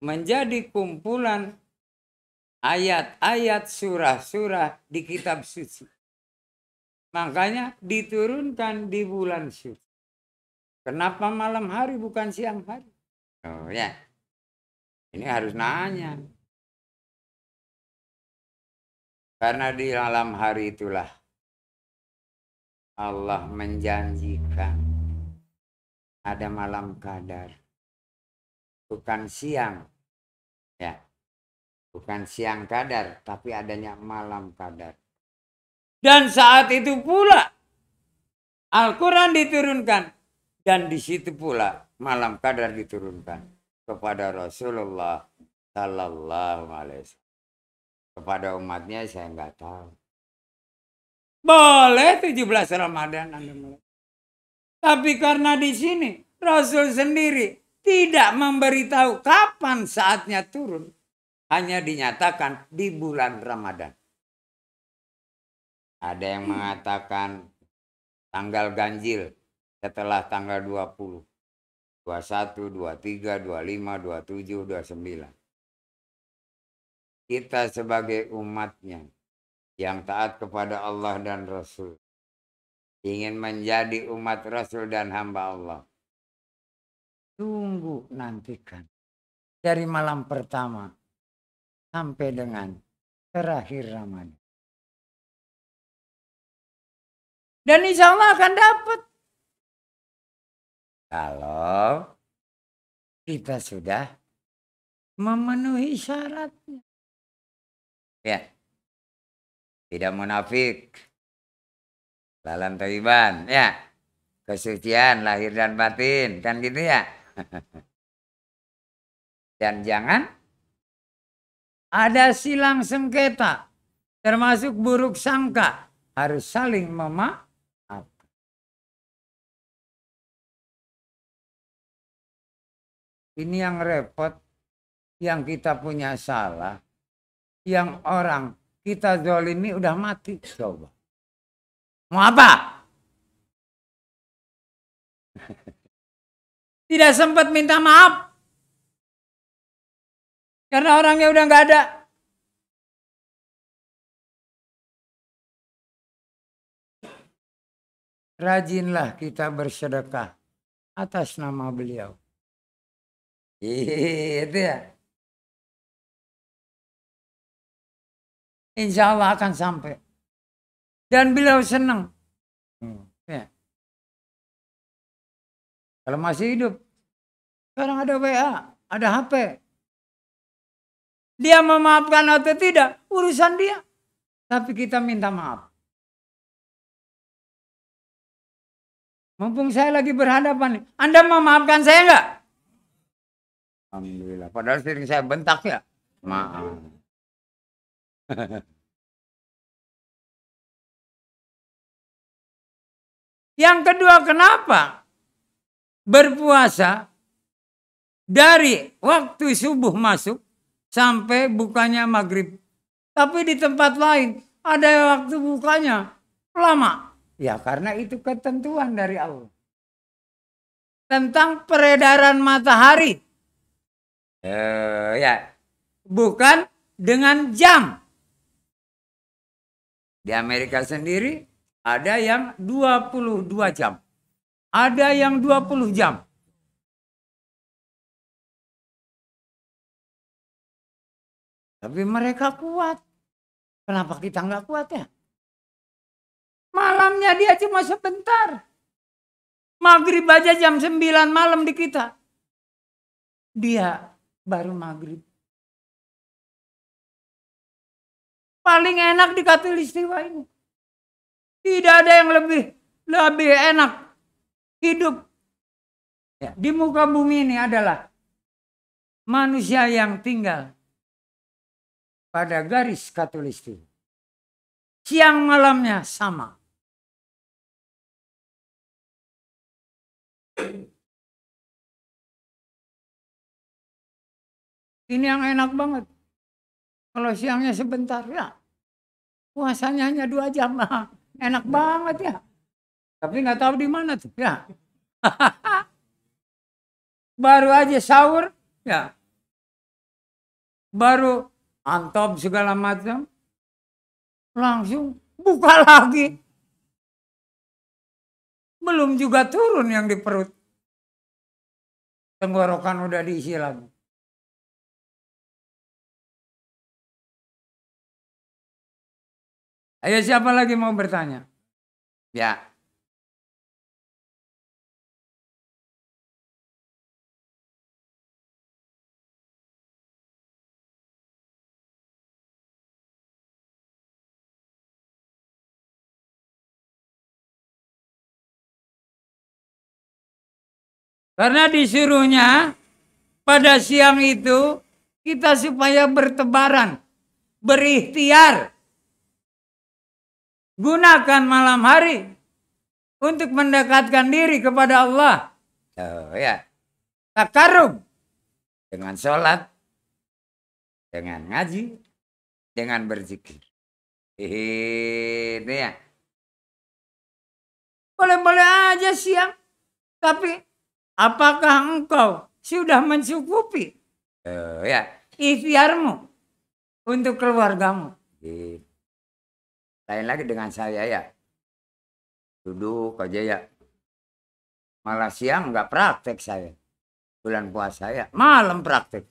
menjadi kumpulan ayat-ayat surah-surah di kitab suci. Makanya diturunkan di bulan suci. Kenapa malam hari bukan siang hari? Oh ya, ini harus nanya. Karena di malam hari itulah Allah menjanjikan ada malam qadar. Bukan siang. Ya. Bukan siang qadar, tapi adanya malam qadar. Dan saat itu pula Al-Quran diturunkan. Dan di situ pula malam qadar diturunkan kepada Rasulullah Sallallahu Alaihi Wasallam. Kepada umatnya saya nggak tahu. Boleh 17 Ramadan Anda mulai. Tapi karena di sini Rasul sendiri tidak memberitahu kapan saatnya turun. Hanya dinyatakan di bulan Ramadan. Ada yang mengatakan tanggal ganjil setelah tanggal 20. 21, 23, 25, 27, 29. Kita sebagai umatnya yang taat kepada Allah dan Rasul. Ingin menjadi umat Rasul dan hamba Allah. Tunggu nantikan. Dari malam pertama sampai dengan terakhir Ramadan. Dan insya Allah akan dapat. Kalau kita sudah memenuhi syaratnya. Ya. Tidak munafik. Lalam thayyiban. Ya. Kesucian lahir dan batin. Kan gitu ya. Dan jangan ada silang sengketa. Termasuk buruk sangka. Harus saling memaafkan. Ini yang repot. Yang kita punya salah. Yang orang kita zolimi udah mati. Coba. Mau apa? Tidak sempat minta maaf. Karena orangnya udah nggak ada. Rajinlah kita bersedekah atas nama beliau. Itu ya. Insya Allah akan sampai. Dan beliau senang. Ya. Kalau masih hidup. Sekarang ada WA. Ada HP. Dia memaafkan atau tidak. Urusan dia. Tapi kita minta maaf. Mumpung saya lagi berhadapan nih. Anda memaafkan saya enggak? Alhamdulillah. Padahal sering saya bentak ya. Maaf. Yang kedua, kenapa berpuasa dari waktu subuh masuk sampai bukanya maghrib. Tapi di tempat lain ada waktu bukanya lama. Ya karena itu ketentuan dari Allah. Tentang peredaran matahari. Ya, bukan dengan jam. Di Amerika sendiri ada yang 22 jam. Ada yang 20 jam. Tapi mereka kuat. Kenapa kita nggak kuat ya? Malamnya dia cuma sebentar. Maghrib aja jam 9 malam di kita. Dia baru maghrib. Paling enak di Khatulistiwa ini. Tidak ada yang lebih enak hidup. Ya, di muka bumi ini adalah manusia yang tinggal pada garis Khatulistiwa. Siang malamnya sama. Ini yang enak banget. Kalau siangnya sebentar ya. Puasanya hanya 2 jam. Enak banget ya. Tapi nggak tahu di mana tuh ya. Baru aja sahur ya. baru antop segala macam, langsung buka lagi. Belum juga turun yang di perut. Tenggorokan udah diisi lagi. Ayo siapa lagi mau bertanya? Ya. Karena disuruhnya pada siang itu kita supaya bertebaran, berikhtiar. Gunakan malam hari untuk mendekatkan diri kepada Allah. Oh ya. Takarrub dengan sholat, dengan ngaji, dengan berzikir. Itu ya. Boleh-boleh aja siang. Tapi apakah engkau sudah mencukupi ya ikhtiarmu untuk keluargamu? Lain lagi dengan saya ya. Duduk aja ya. Malah siang nggak praktek saya. Bulan puasa ya. Malam praktek.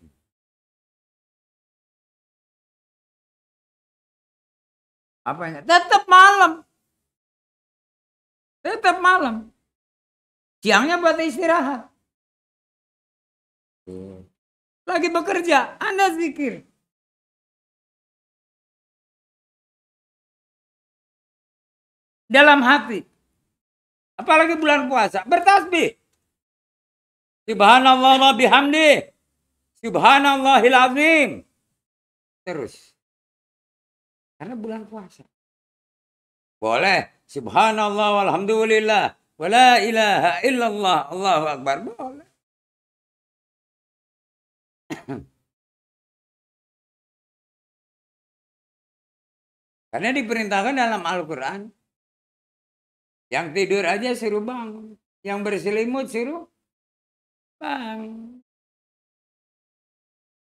Apanya? Tetap malam. Tetap malam. Siangnya buat istirahat. Lagi bekerja, Anda zikir. Dalam hati. Apalagi bulan puasa, bertasbih. Subhanallah wa bihamdi. Subhanallahil azim. Terus. Karena bulan puasa. Boleh. Subhanallah walhamdulillah. Wa la ilaha illallah. Allahu akbar. Boleh. Karena diperintahkan dalam Al-Quran. Yang tidur aja suruh bangun. Yang berselimut suruh bangun.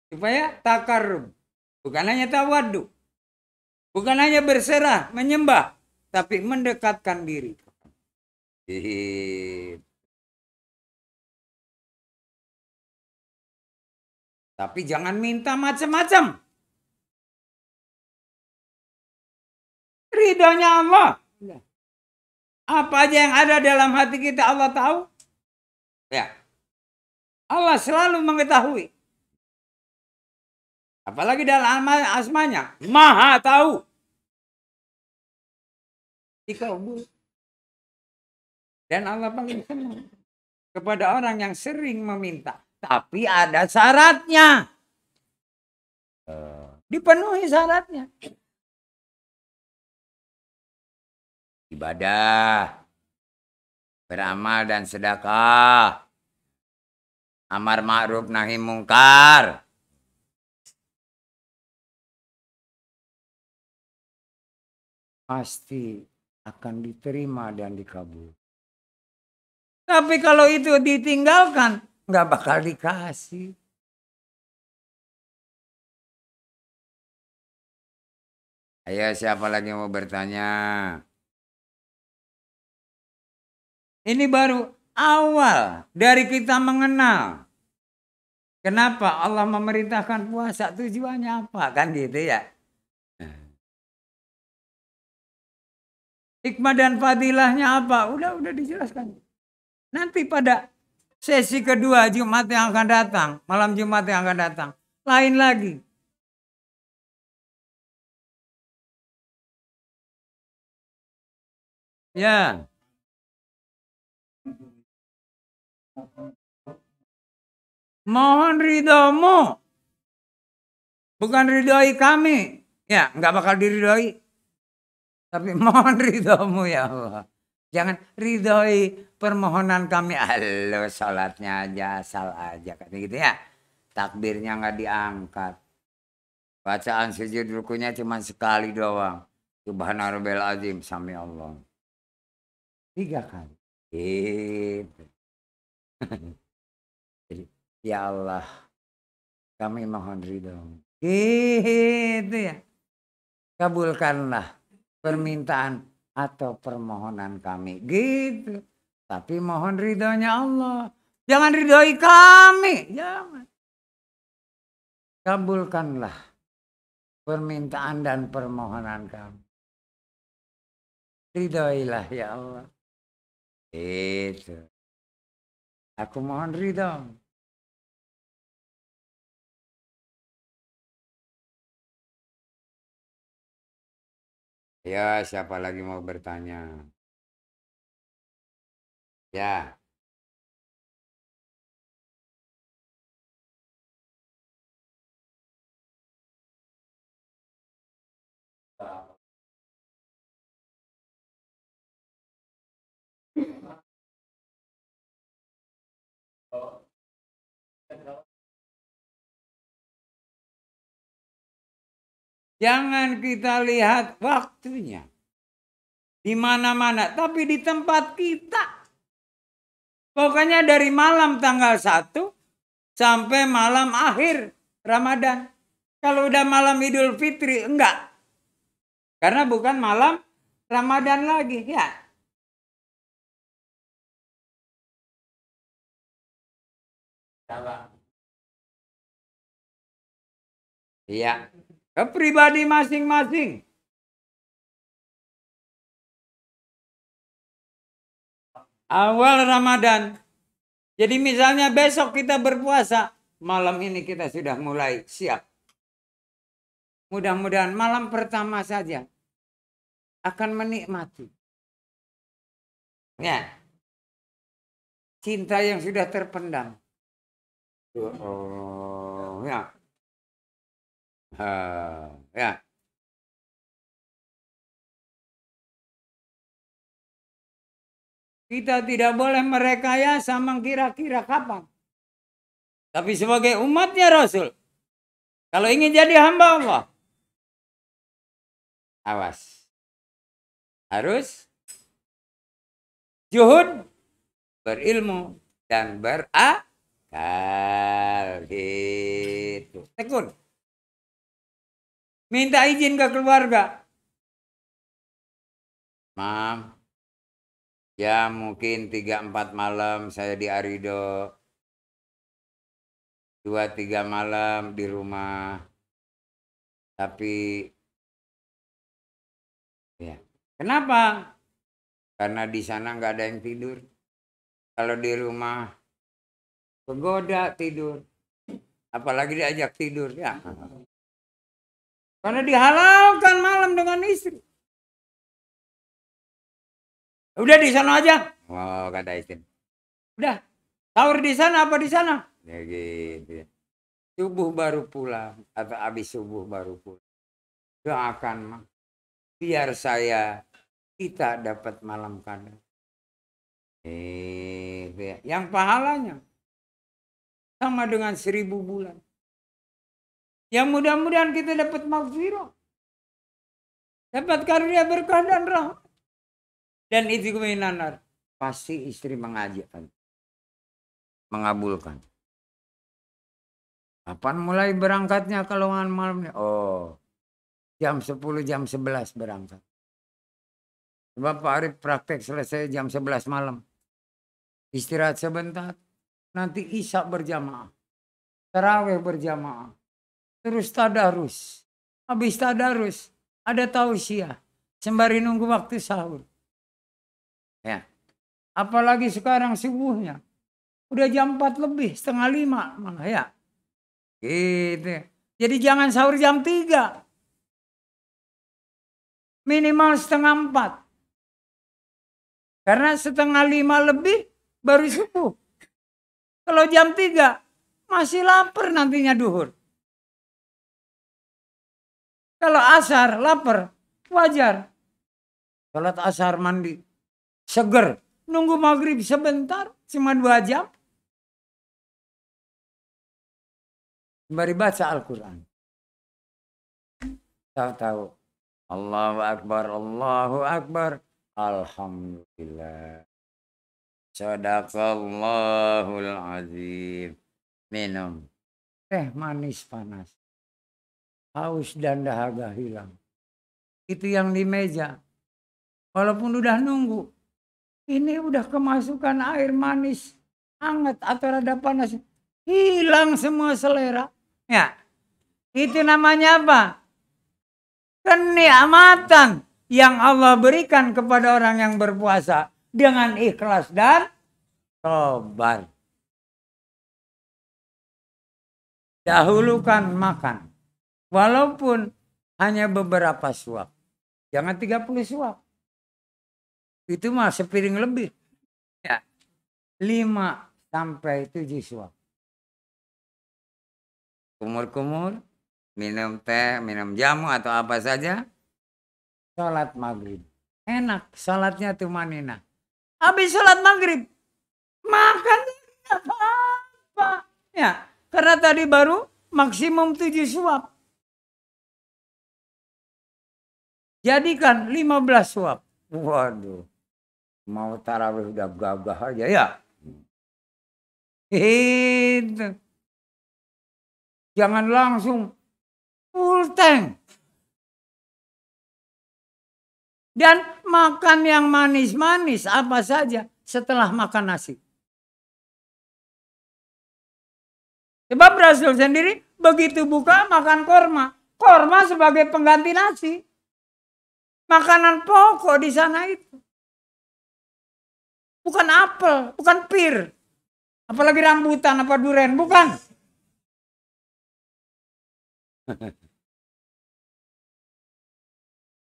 Supaya takarrub. Bukan hanya tawaddu. Bukan hanya berserah, menyembah. Tapi mendekatkan diri. Tapi jangan minta macam-macam. Ridhonya Allah. Apa aja yang ada dalam hati kita Allah tahu. Ya. Allah selalu mengetahui. Apalagi dalam asmanya. Maha tahu. Dikabul. Dan Allah paling senang kepada orang yang sering meminta. Tapi ada syaratnya. Dipenuhi syaratnya. Ibadah, beramal dan sedekah, amar ma'ruf nahi mungkar. Pasti akan diterima dan dikabul. Tapi kalau itu ditinggalkan, nggak bakal dikasih. Ayo siapa lagi mau bertanya? Ini baru awal dari kita mengenal. Kenapa Allah memerintahkan puasa? Tujuannya apa? Kan gitu ya. Hikmah dan fadilahnya apa? Udah dijelaskan. Nanti pada sesi kedua Jumat yang akan datang. Malam Jumat yang akan datang. Lain lagi. Ya. Mohon ridhomu. Bukan ridhoi kami. Ya, nggak bakal diridhoi. Tapi mohon ridhomu ya Allah. Jangan ridhoi permohonan kami. Halo, sholatnya aja, asal aja. Kayak gitu ya. Takbirnya nggak diangkat. Bacaan sujud rukunya cuma sekali doang. Subhanarabbal azim, sami Allah. 3 kali. Gitu. Jadi, ya Allah, kami mohon ridho. Gitu ya. Kabulkanlah permintaan atau permohonan kami. Gitu. Tapi mohon ridhonya Allah. Jangan ridhoi kami. Jangan. Kabulkanlah permintaan dan permohonan kami. Ridhoilah ya Allah. Itu. Aku mohon ridho. Ya, siapa lagi mau bertanya? Ya. Jangan kita lihat waktunya. Di mana-mana, tapi di tempat kita. Pokoknya dari malam tanggal 1 sampai malam akhir Ramadan. Kalau udah malam Idul Fitri, enggak. Karena bukan malam Ramadan lagi, ya. Iya. Ke pribadi masing-masing. Awal Ramadan. Jadi misalnya besok kita berpuasa, malam ini kita sudah mulai siap. Mudah-mudahan malam pertama saja akan menikmati. Ya. Cinta yang sudah terpendam. Oh, ya. Ya. Kita tidak boleh merekayasa mengkira-kira kapan. Tapi sebagai umatnya Rasul, kalau ingin jadi hamba Allah, awas. Harus juhud, berilmu, dan berakal. Gitu. Tekun. Minta izin ke keluarga. Mam, ya mungkin 3-4 malam saya di Arido. 2-3 malam di rumah. Tapi ya. Kenapa? Karena di sana nggak ada yang tidur. Kalau di rumah kegoda tidur. Apalagi diajak tidur ya. Karena dihalalkan malam dengan istri. Udah di sana aja. Oh, kata istri. Udah. Sahur di sana apa di sana? Ya gitu. Subuh baru pulang atau habis subuh baru pulang. Doakan mah. Biar kita dapat malam qadar. Yang pahalanya sama dengan 1000 bulan. Yang mudah-mudahan kita dapat maghfirah. Dapat karunia berkah dan rahmat. Dan itu keminan pasti istri mengajakkan. Mengabulkan. Kapan mulai berangkatnya kalau malamnya? Oh, jam 10, jam 11 berangkat. Sebab Pak Arif praktek selesai jam 11 malam. Istirahat sebentar. Nanti isya berjamaah. Tarawih berjamaah. Terus tadarus. Habis tadarus ada tausiah. Sembari nunggu waktu sahur. Ya. Apalagi sekarang subuhnya. Udah jam 4 lebih, setengah 5 malah ya. Gitu. Jadi jangan sahur jam 3. Minimal setengah 4. Karena setengah 5 lebih baru subuh. Kalau jam 3 masih lapar nantinya duhur. Kalau asar lapar, wajar. Salat asar mandi, seger. Nunggu maghrib sebentar, cuma 2 jam. Sembari baca Al-Quran. Tahu-tahu. Allahu Akbar, Allahu Akbar. Alhamdulillah. Sadaqallahul azim. Minum teh manis panas. haus dan dahaga hilang. Itu yang di meja. Walaupun udah nunggu, ini udah kemasukan air manis, hangat atau rada panas, hilang semua selera. Ya, itu namanya apa? Kenikmatan yang Allah berikan kepada orang yang berpuasa dengan ikhlas dan sabar. Dahulukan makan, walaupun hanya beberapa suap. Jangan 30 suap. Itu mah sepiring lebih. Ya, 5 sampai 7 suap. Kumur-kumur, minum teh, minum jamu atau apa saja. Sholat maghrib. Enak, sholatnya tumanina. Habis sholat maghrib, makan apa-apa. Ya, karena tadi baru maksimum 7 suap. Jadikan 15 suap. Waduh, mau tarawih udah gagah aja ya. Itu. Jangan langsung full tank. Dan makan yang manis-manis apa saja setelah makan nasi. Sebab Rasul sendiri begitu buka makan korma. Korma sebagai pengganti nasi. Makanan pokok di sana itu. Bukan apel, bukan pir. Apalagi rambutan apa durian, bukan.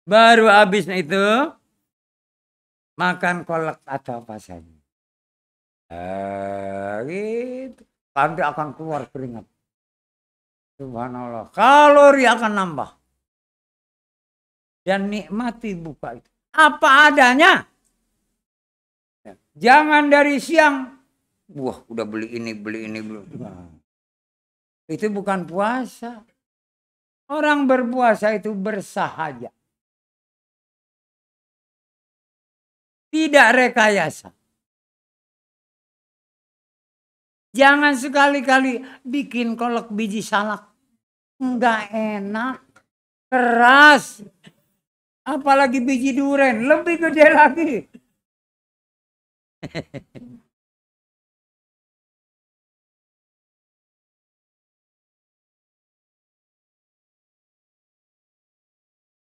Baru habis itu makan kolak atau apa saja. Gitu. Nanti akan keluar keringat. Subhanallah. Kalori akan nambah. Dan nikmati buka itu. Apa adanya. Jangan dari siang. Wah, udah beli ini, beli ini, beli. Nah, itu bukan puasa. Orang berpuasa itu bersahaja. Tidak rekayasa. Jangan sekali-kali bikin kolak biji salak. Enggak enak. Keras. Apalagi biji durian. Lebih gede lagi.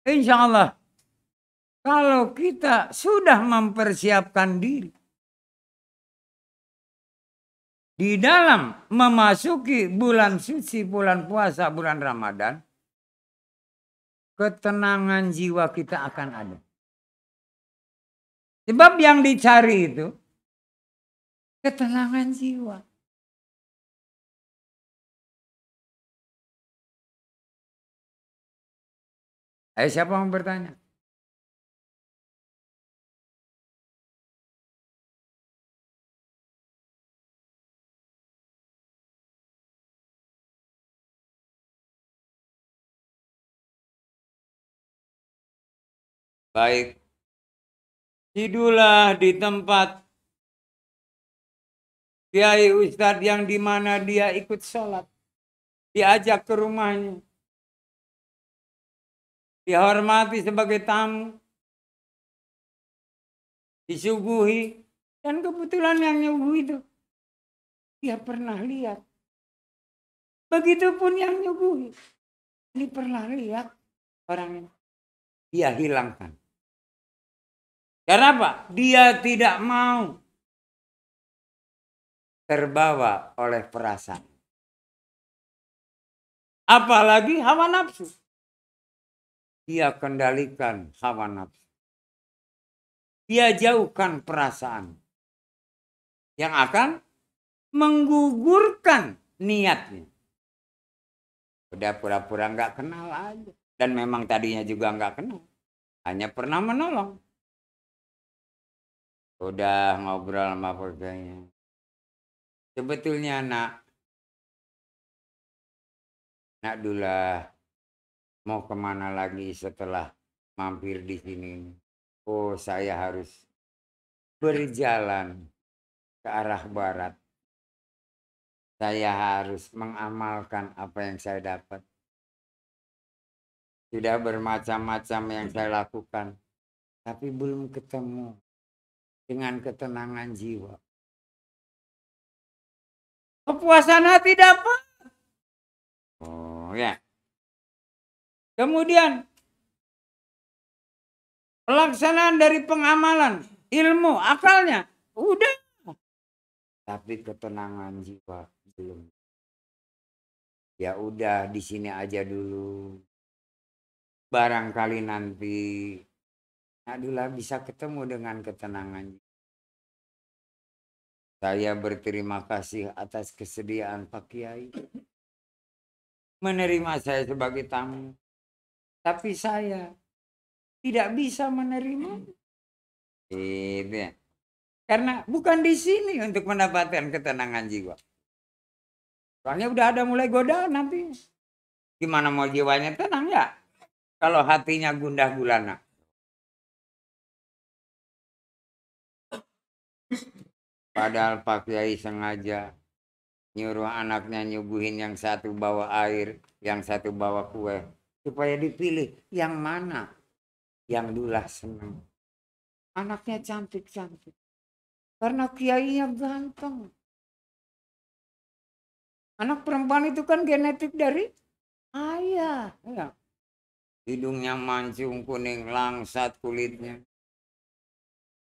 Insya Allah. Kalau kita sudah mempersiapkan diri. Di dalam memasuki bulan suci, bulan puasa, bulan Ramadan. Ketenangan jiwa kita akan ada. Sebab yang dicari itu. Ketenangan jiwa. Ayo siapa yang bertanya? Baik. Tidulah di tempat kiai ustadz yang dimana dia ikut sholat. Diajak ke rumahnya. Dihormati sebagai tamu. Disuguhi. Dan kebetulan yang nyuguh itu. Dia pernah lihat. Begitupun yang nyuguhi. Ini pernah lihat orang ini. Dia hilangkan. Karena apa? Dia tidak mau terbawa oleh perasaan. Apalagi hawa nafsu. Dia kendalikan hawa nafsu. Dia jauhkan perasaan. Yang akan menggugurkan niatnya. Udah pura-pura nggak kenal aja. Dan memang tadinya juga nggak kenal. Hanya pernah menolong. Udah ngobrol sama keluarganya. Sebetulnya nak Dulah mau kemana lagi setelah mampir di sini? Oh, saya harus berjalan ke arah barat. Saya harus mengamalkan apa yang saya dapat. Sudah bermacam-macam yang saya lakukan. Tapi belum ketemu dengan ketenangan jiwa. Kepuasan hati dapat. Oh ya. Kemudian pelaksanaan dari pengamalan, ilmu, akalnya. Udah. Tapi ketenangan jiwa belum. Ya udah di sini aja dulu. Barangkali nanti Nadula bisa ketemu dengan ketenangan. Saya berterima kasih atas kesediaan Pak Kiai menerima saya sebagai tamu. Tapi saya tidak bisa menerima. Itu ya. Karena bukan di sini untuk mendapatkan ketenangan jiwa. Soalnya udah ada mulai godaan nanti. Gimana mau jiwanya tenang ya? Kalau hatinya gundah gulana. Padahal Pak Kiai sengaja nyuruh anaknya nyuguhin yang satu bawa air, yang satu bawa kue. Supaya dipilih yang mana yang Dullah senang. Anaknya cantik-cantik. Karena kiainya ganteng. Anak perempuan itu kan genetik dari ayah. Ya. Hidungnya mancung, kuning, langsat kulitnya.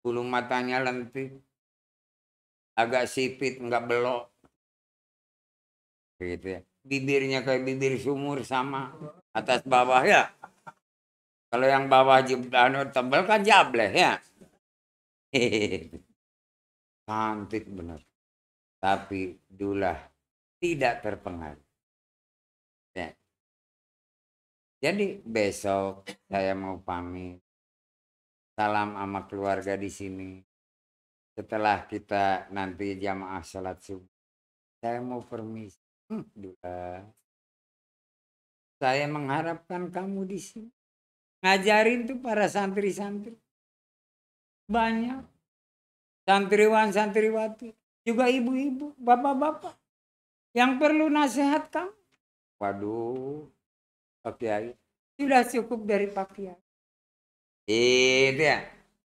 Bulu matanya lentik. Agak sipit, enggak belok. Gitu ya. Bibirnya kayak bibir sumur sama atas bawah ya. Kalau yang bawah tebal kan jableh ya. Cantik benar. Tapi Dullah tidak terpengaruh. Ya. Jadi besok saya mau pamit. Salam sama keluarga di sini. Setelah kita nanti jamaah sholat subuh. Saya mau permisi. Dullah. Saya mengharapkan kamu di sini. Ngajarin tuh para santri-santri. Banyak. Santriwan, santriwati. Juga ibu-ibu, bapak-bapak. Yang perlu nasihat kamu. Waduh. Pak Kiai. Sudah cukup dari Pak Kiai. Itu ya.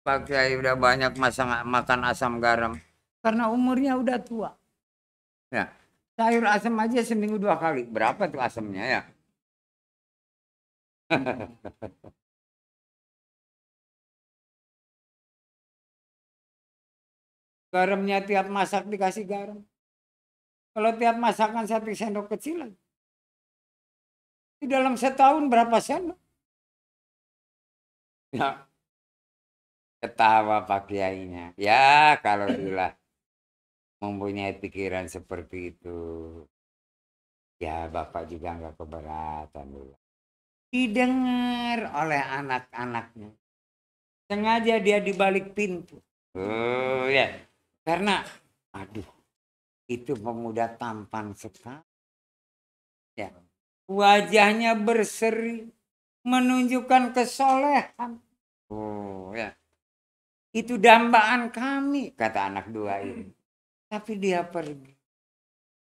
Pak Kiai udah banyak makan asam garam. Karena umurnya udah tua. Ya. Sayur asam aja seminggu 2 kali. Berapa tuh asamnya ya? Garamnya tiap masak dikasih garam. Kalau tiap masakan 1 sendok kecil aja. Di dalam setahun berapa sendok? Ya. Ketawa Pak Kiainya. Ya kalau Dullah mempunyai pikiran seperti itu. Ya Bapak juga nggak keberatan dulu. Didengar oleh anak-anaknya. Sengaja dia di balik pintu. Oh ya. Karena aduh itu pemuda tampan sekali. Ya. Wajahnya berseri. Menunjukkan kesolehan. Oh ya. Itu dambaan kami. Kata anak 2 ini. Tapi dia pergi.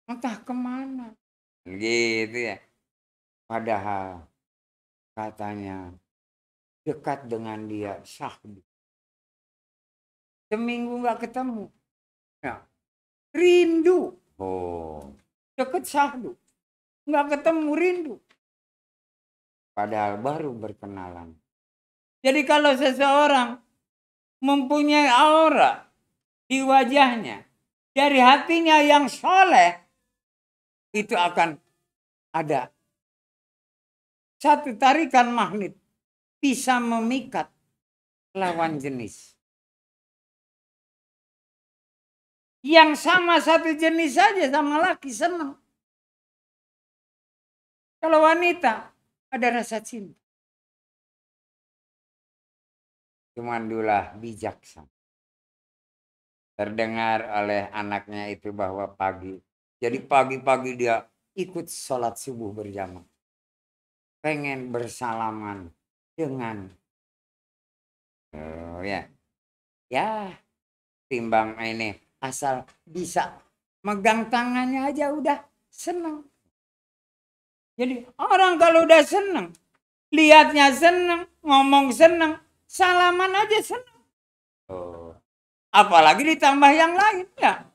Entah kemana. Gitu ya. Padahal katanya dekat dengan dia Syahdu. Seminggu nggak ketemu. Ya. Rindu. Oh. Dekat Syahdu. Nggak ketemu rindu. Padahal baru berkenalan. Jadi kalau seseorang mempunyai aura di wajahnya. Dari hatinya yang soleh. Itu akan ada satu tarikan magnet. Bisa memikat lawan jenis. Yang sama satu jenis saja sama laki senang. Kalau wanita ada rasa cinta. Cuman Dullah bijaksana. Terdengar oleh anaknya itu bahwa pagi. Jadi pagi-pagi dia ikut sholat subuh berjamaah. Pengen bersalaman dengan ya timbang ini asal bisa megang tangannya aja udah senang. Jadi orang kalau udah senang Lihatnya seneng, ngomong seneng, salaman aja seneng. Oh. Apalagi ditambah yang lain ya.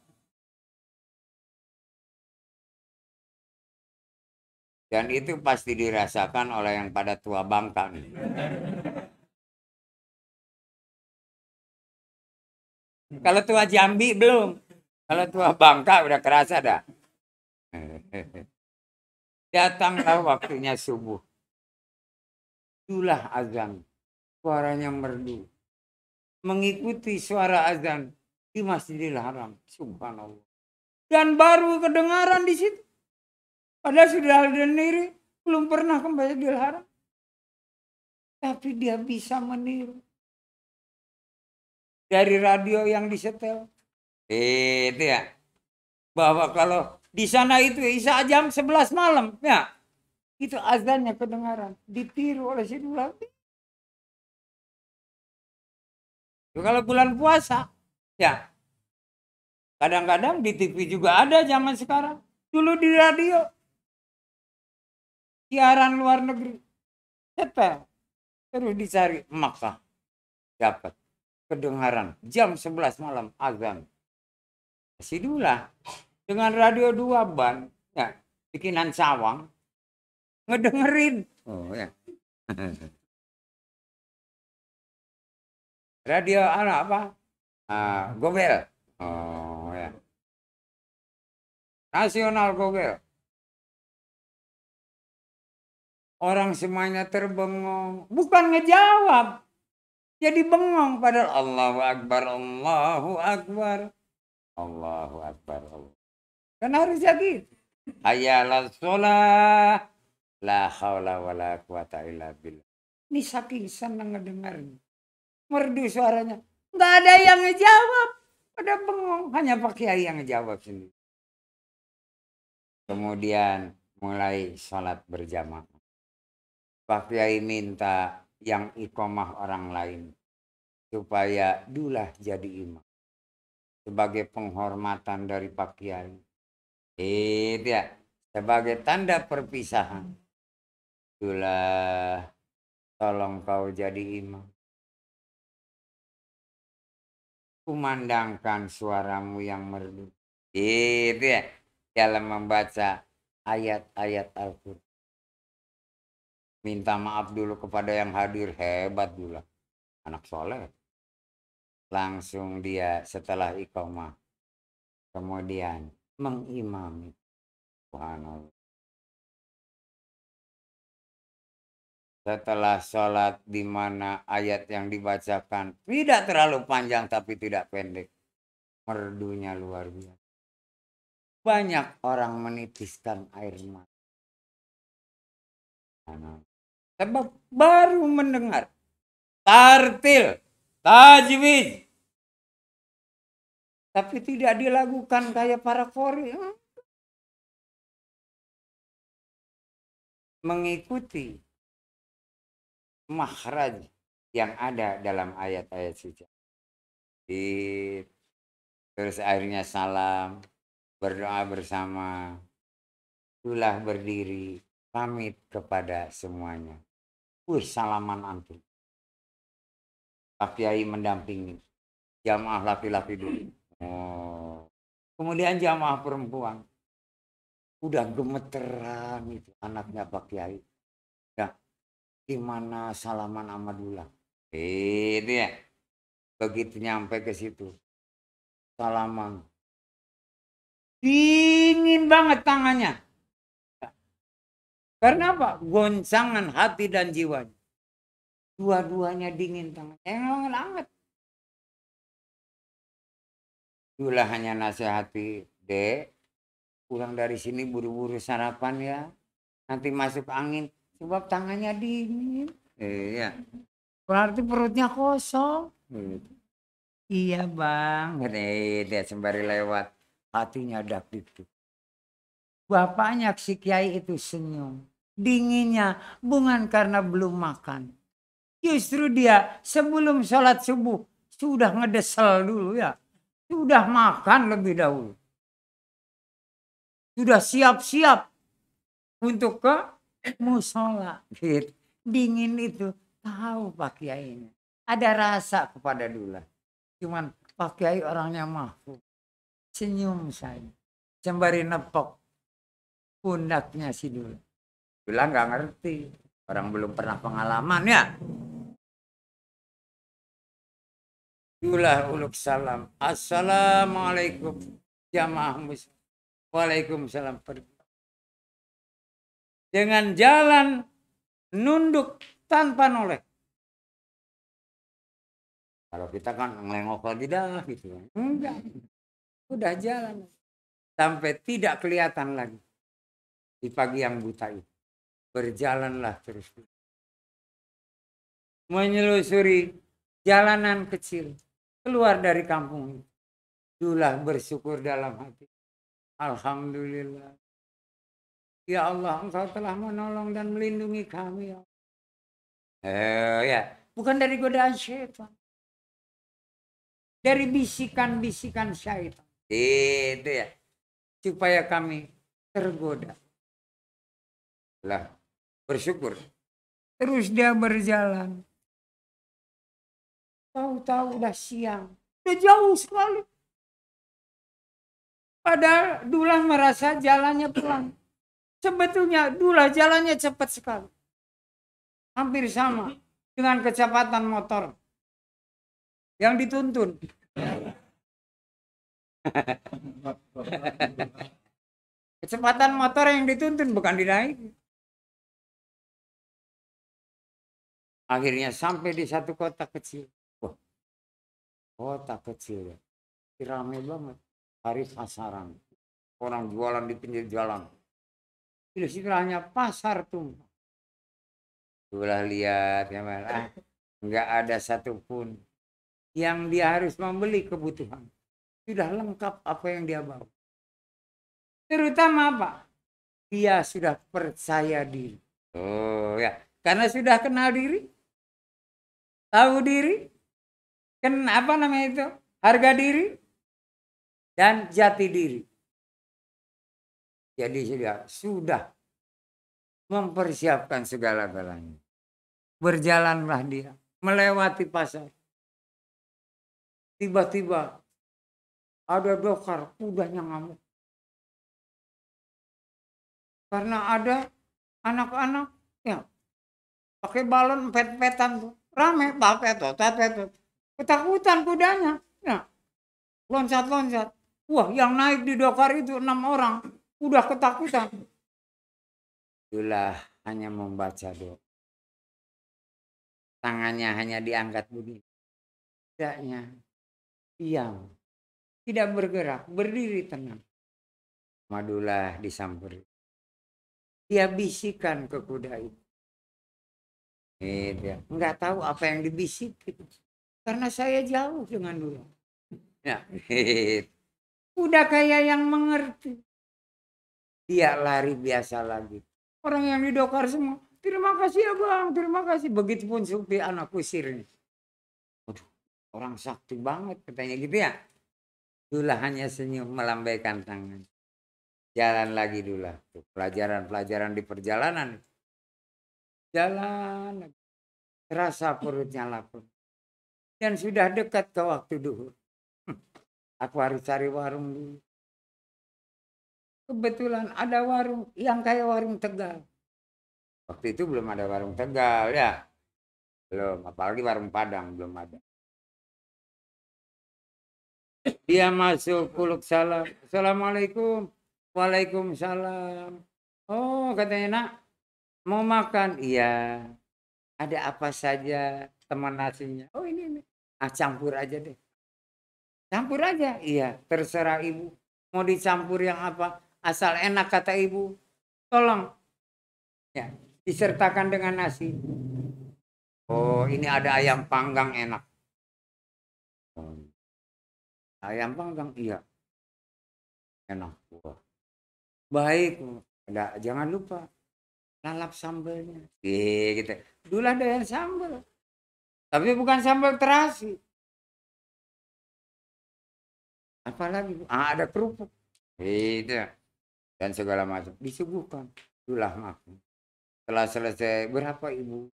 Dan itu pasti dirasakan oleh yang pada tua bangka nih. Kalau tua Jambi belum. Kalau tua bangka udah kerasa dah. Datanglah waktunya subuh. Itulah azan. Suaranya merdu. Mengikuti suara azan di Masjidil Haram. Subhanallah. Dan baru kedengaran di situ. Padahal sudah sendiri belum pernah ke Masjidil Haram. Tapi dia bisa meniru. Dari radio yang disetel. Itu ya. Bahwa kalau di sana itu Isya jam 11 malam. Ya. Itu azannya kedengaran. Ditiru oleh si Dulang. Kalau bulan puasa. Ya. Kadang-kadang di TV juga ada zaman sekarang. Dulu di radio. Siaran luar negeri. Setel. Terus dicari Makkah. Dapat. Kedengaran. Jam 11 malam azan. Si Dula. Dengan radio 2 ban. Ya. Bikinan sawang. Ngedengerin. Oh ya. Radio apa? Gobel. Oh ya. Nasional Gobel. Orang semuanya terbengong. Bukan ngejawab. Jadi bengong. Padahal Allahu Akbar, Allahu Akbar. Allahu Akbar. Allah. Kan harusnya gitu. Hayalan sholah. La haula wa la quwata illa billah. Ini saking senang ngedengarnya. Merdu suaranya. Nggak ada yang ngejawab. Pada bengong. Hanya Pak Kiai yang ngejawab sendiri. Kemudian mulai sholat berjamaah. Pak Kiai minta yang iqomah orang lain. Supaya Dulah jadi imam. Sebagai penghormatan dari Pak Kiai. Itu ya. Sebagai tanda perpisahan. Dulah, tolong kau jadi imam. Kumandangkan suaramu yang merdu. Itu ya. Dalam membaca ayat-ayat Al-Quran. Minta maaf dulu kepada yang hadir. Hebat Dulah. Anak soleh. Langsung dia setelah iqamah. Kemudian mengimami. Subhanallah. Setelah sholat di mana ayat yang dibacakan tidak terlalu panjang tapi tidak pendek. Merdunya luar biasa. Banyak orang menitiskan air mata. Sebab baru mendengar. Tartil. Tajwid. Tapi tidak dilakukan kayak para qori. Mengikuti makhraj yang ada dalam ayat-ayat suci. Terus akhirnya salam, berdoa bersama, Dulah berdiri, pamit kepada semuanya. Salaman antum. Pak Kiai mendampingi. Jamaah laki-laki dulu. Oh. Kemudian jamaah perempuan. Udah gemeteran itu anaknya Pak Kiai. Ya. Gimana salaman sama Dulah? Itu ya. Begitu nyampe ke situ. Salaman. Dingin banget tangannya. Karena apa? Goncangan hati dan jiwanya. Dua-duanya dingin tangannya. Yang hangat. Dulah hanya nasihati, Dek, pulang dari sini buru-buru sarapan ya. Nanti masuk angin. Sebab tangannya dingin. Iya. Berarti perutnya kosong. Iya bang. Dia sembari lewat. Hatinya dak-dik. Bapaknya si Kiai itu senyum. Dinginnya bukan karena belum makan. Justru dia sebelum sholat subuh sudah ngedesel dulu ya. Sudah makan lebih dahulu. Sudah siap-siap untuk ke musola. dingin itu tahu Pak Kiainya. Ada rasa kepada Dula. Cuman Pak Kiai orangnya mahfud. Senyum saya. Sembari nepok pundaknya si Dula. Dula nggak ngerti. Orang belum pernah pengalaman ya. Dula uluk salam. Assalamualaikum jamaah muslim. Waalaikumsalam. Dengan jalan nunduk tanpa noleh. Kalau kita kan ngelengok lagi dah gitu. Enggak. Udah jalan. Sampai tidak kelihatan lagi. Di pagi yang buta itu. Berjalanlah terus. Menyelusuri jalanan kecil. Keluar dari kampung itu. Dula bersyukur dalam hati. Alhamdulillah. Ya Allah, Engkau telah menolong dan melindungi kami. Ya. Bukan dari godaan syaitan. Dari bisikan-bisikan syaitan. Itu ya. Supaya kami tergoda. Lah, bersyukur. Terus dia berjalan. Tahu-tahu udah siang. Udah jauh sekali. Padahal Dula merasa jalannya pelan. Sebetulnya Dula jalannya cepat sekali. Hampir sama dengan kecepatan motor yang dituntun. Kecepatan motor yang dituntun bukan dinaiki. Akhirnya sampai di satu kota kecil. Wah, kota kecil ya. Ramai banget. Hari pasaran. Orang jualan di pinggir jalan. Istilahnya pasar tumpah. Sudah lihat ya malah nggak ada satupun yang dia harus membeli kebutuhan. Sudah lengkap apa yang dia bawa. Terutama apa? Dia sudah percaya diri. Oh ya, karena sudah kenal diri, tahu diri, apa namanya itu? Harga diri dan jati diri. Jadi sudah mempersiapkan segala-galanya. Berjalanlah dia melewati pasar. Tiba-tiba ada dokar kudanya ngamuk. Karena ada anak-anak ya pakai balon pet-petan tuh. Rame pet-petot. Ketakutan kudanya. Ya. Loncat-loncat. Wah, yang naik di dokar itu 6 orang. Udah ketakutan. Itulah hanya membaca doa. Tangannya hanya diangkat begini. Tidaknya diam. Tidak bergerak. Berdiri tenang. Madulah disamper. Dia bisikan ke kuda itu. Enggak tahu apa yang dibisikin. Karena saya jauh dengan Dula. Ya, kuda kayak yang mengerti. Dia lari biasa lagi. Orang yang didokar semua. Terima kasih ya bang, terima kasih. Begitupun Supri anak kusirnya. Waduh, orang sakti banget katanya gitu ya. Dula hanya senyum melambaikan tangan. Jalan lagi Dula. Pelajaran-pelajaran di perjalanan. Jalan lagi. Terasa perutnya lapar. Dan sudah dekat ke waktu duhur. Aku harus cari warung dulu. Kebetulan ada warung yang kayak warung Tegal. Waktu itu belum ada warung Tegal ya. Belum, apalagi warung Padang belum ada. Dia masuk kuluk salam. Assalamualaikum. Waalaikumsalam. Oh katanya nak mau makan? Iya. Ada apa saja teman nasinya? Oh ini. Campur aja deh. Campur aja? Iya terserah ibu. Mau dicampur yang apa? Asal enak kata ibu. Tolong. Ya, disertakan dengan nasi. Oh, ini ada ayam panggang enak. Oh, ayam panggang iya. Enak. Wah. Baik. Ada, jangan lupa lalap sambalnya. Gitu. Dulu ada yang sambal. Tapi bukan sambal terasi. Apalagi ada kerupuk. Itu. Dan segala macam disuguhkan. Itulah makan. Setelah selesai berapa ibu?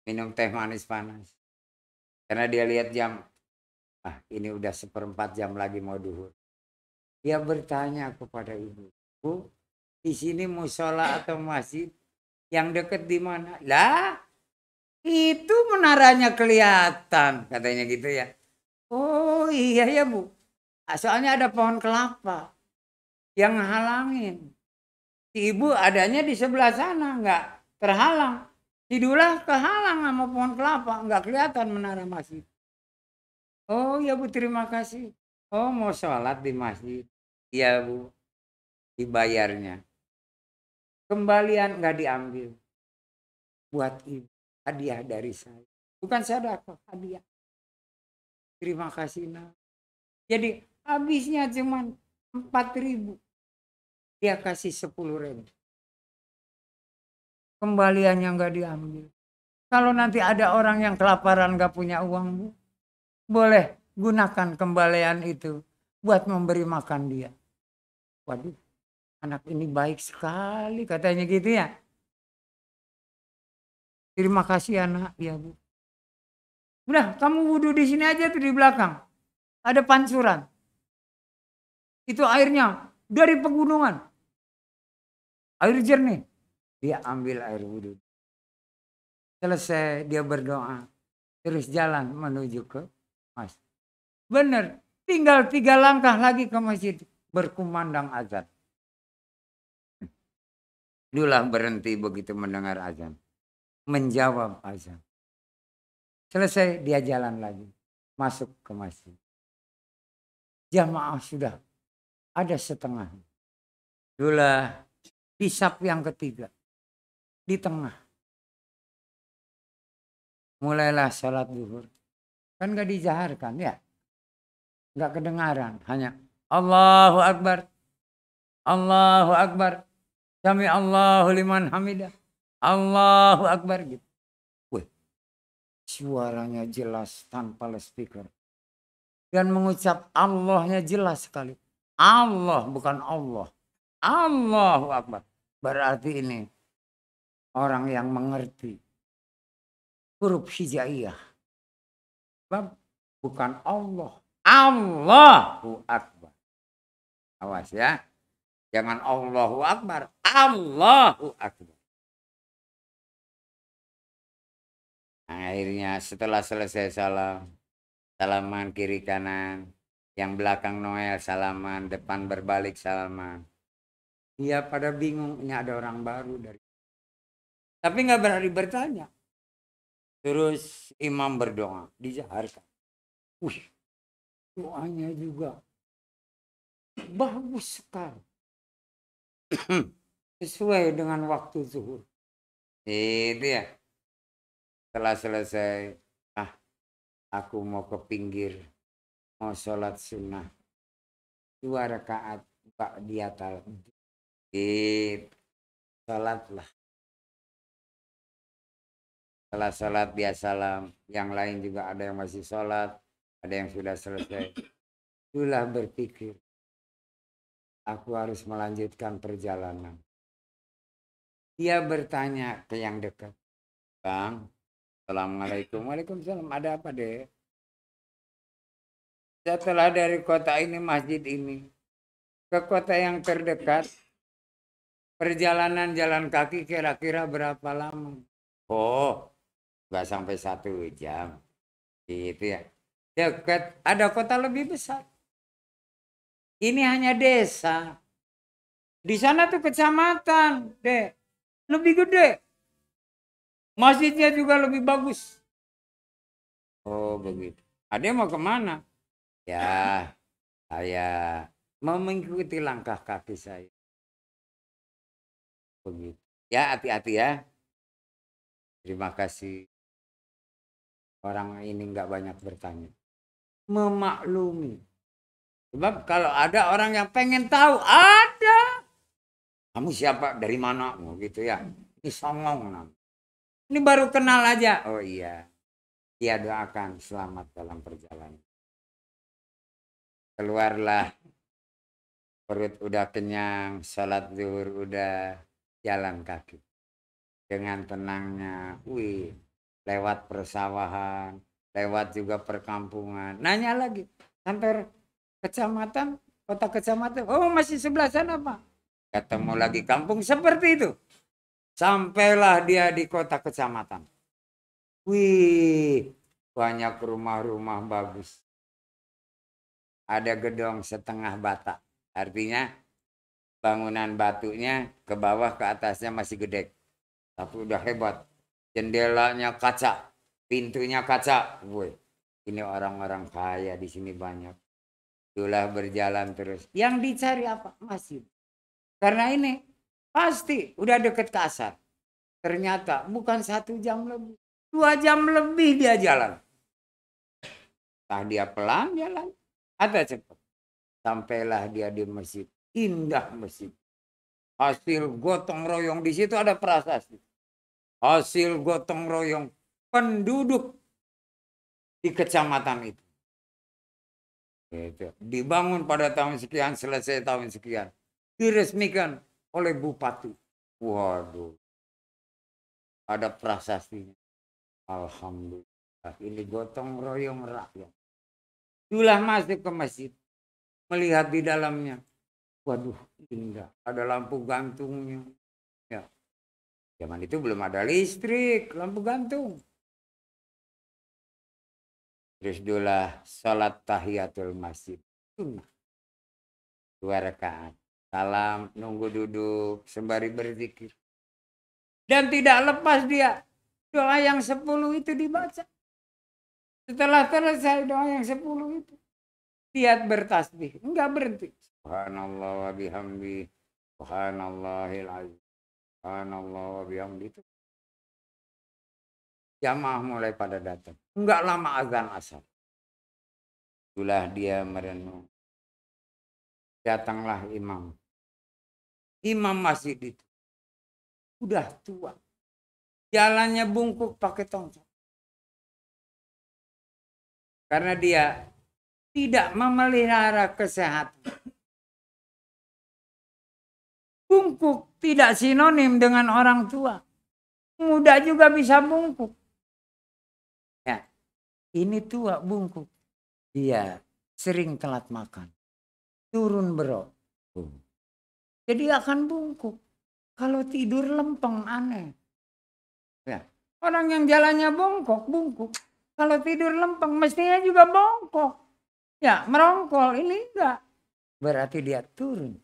minum teh manis panas. Karena dia lihat jam, ini udah 1/4 jam lagi mau duhur. Dia bertanya kepada ibu, Bu, di sini musola atau masjid yang deket di mana? Lah, itu menaranya kelihatan, katanya gitu ya. Oh iya ya Bu, soalnya ada pohon kelapa yang halangin. Si ibu adanya di sebelah sana, nggak terhalang. Tidulah kehalang sama pohon kelapa, nggak kelihatan menara masjid. Oh ya Bu, terima kasih. Oh mau sholat di masjid. Iya Bu, dibayarnya. Kembalian nggak diambil. Buat ibu, hadiah dari saya. Bukan sedekah, hadiah. Terima kasih nak. Jadi habisnya cuma 4.000. Dia kasih 10.000. Kembaliannya nggak diambil. Kalau nanti ada orang yang kelaparan nggak punya uang, Bu, boleh gunakan kembalian itu buat memberi makan dia. Waduh, anak ini baik sekali, katanya gitu ya. Terima kasih anak, ya Bu. Udah, kamu wudhu di sini aja tuh di belakang. Ada pancuran. Itu airnya dari pegunungan. Air jernih. Dia ambil air wudhu. Selesai dia berdoa. Terus jalan menuju ke masjid. Benar, tinggal 3 langkah lagi ke masjid. Berkumandang azan. Dulah berhenti begitu mendengar azan. Menjawab azan. Selesai dia jalan lagi. Masuk ke masjid. Jamaah sudah ada setengah. Dulah di saf yang ketiga. Di tengah. Mulailah sholat zuhur. Kan gak dijaharkan ya. Gak kedengaran. Hanya Allahu Akbar. Allahu Akbar. Sami Allahu liman hamidah. Allahu Akbar gitu. Wih, suaranya jelas tanpa speaker. Dan mengucap Allahnya jelas sekali. Allah bukan Allah. Allahu Akbar. Berarti ini orang yang mengerti huruf hijaiyah. Bukan Allah. Allahu Akbar. Awas ya. Jangan Allahu Akbar. Allahu Akbar. Akhirnya setelah selesai salam. Salaman kiri kanan. Yang belakang Noel salaman. Depan berbalik salaman. Dia pada bingung. Ini ada orang baru dari. Tapi nggak berani bertanya. Terus imam berdoa. Dijaharkan. Wih. Doanya juga. Bagus sekali. Sesuai dengan waktu zuhur. Itu ya. Setelah selesai, aku mau ke pinggir, mau sholat sunnah. 2 rakaat ba'diyatal. Sholatlah. Setelah sholat dia salam. Yang lain juga ada yang masih sholat, ada yang sudah selesai. Itulah berpikir. Aku harus melanjutkan perjalanan. Dia bertanya ke yang dekat. Bang, Assalamualaikum. Waalaikumsalam. Ada apa deh? Setelah dari kota ini, masjid ini, ke kota yang terdekat, perjalanan jalan kaki kira-kira berapa lama? Oh, nggak sampai 1 jam. Gitu ya. Dekat, ada kota lebih besar. Ini hanya desa. Di sana tuh kecamatan, deh. Lebih gede. Masjidnya juga lebih bagus. Oh begitu. Ada mau kemana? Ya, saya mau mengikuti langkah kaki saya. Begitu. Ya, hati-hati ya. Terima kasih. Orang ini nggak banyak bertanya. Memaklumi. Sebab kalau ada orang yang pengen tahu, ada. Kamu siapa? Dari mana? Oh, gitu ya. Ini songong. Ini baru kenal aja. Oh iya. Dia doakan selamat dalam perjalanan. Keluarlah. Perut udah kenyang. Sholat zuhur udah. Jalan kaki. Dengan tenangnya. Wih. lewat persawahan, lewat juga perkampungan. Nanya lagi, sampai kecamatan, kota kecamatan, oh masih sebelah sana Pak. Ketemu lagi kampung seperti itu. Sampailah dia di kota kecamatan. Wih, banyak rumah-rumah bagus. Ada gedung setengah bata. Artinya bangunan batunya ke bawah ke atasnya masih gede. Tapi udah hebat. Jendelanya kaca, pintunya kaca. Woi, ini orang-orang kaya di sini banyak. Itulah berjalan terus. Yang dicari apa? Masjid. Karena ini pasti udah deket ke asar. Ternyata bukan 1 jam lebih, 2 jam lebih dia jalan. Entah dia pelan jalan atau cepat. Sampailah dia di masjid. Indah masjid. Hasil gotong royong di situ ada prasasti. Hasil gotong royong penduduk di kecamatan itu. Gitu. Dibangun pada tahun sekian, selesai tahun sekian. Diresmikan oleh bupati. Waduh. Ada prasastinya. Alhamdulillah. Ini gotong royong rakyat. Itulah masuk ke masjid. Melihat di dalamnya. Waduh, indah. Ada lampu gantungnya. Ya. Zaman itu belum ada listrik, lampu gantung. Terus dulah salat tahiyatul masjid. Sunnah. 2 rakaat. Salam, nunggu duduk, sembari berzikir. Dan tidak lepas dia. Doa yang 10 itu dibaca. Setelah selesai doa yang 10 itu. Dia bertasbih. Enggak berhenti. Subhanallah wa bihamdi. Subhanallahil azim. Subhanallah wa bihamdi itu. Jamaah mulai pada datang. Enggak lama azan asar. Itulah dia merenung. Datanglah imam. Imam masjid itu. Udah tua. Jalannya bungkuk pakai tongkat. Karena dia tidak memelihara kesehatan. Bungkuk tidak sinonim dengan orang tua. Muda juga bisa bungkuk. Ya, ini tua bungkuk. Dia sering telat makan. Turun berok. Jadi akan bungkuk. Kalau tidur lempeng aneh. Ya. Orang yang jalannya bungkuk. Kalau tidur lempeng mestinya juga bongkok. Ya, merongkol. Ini enggak. Berarti dia turun.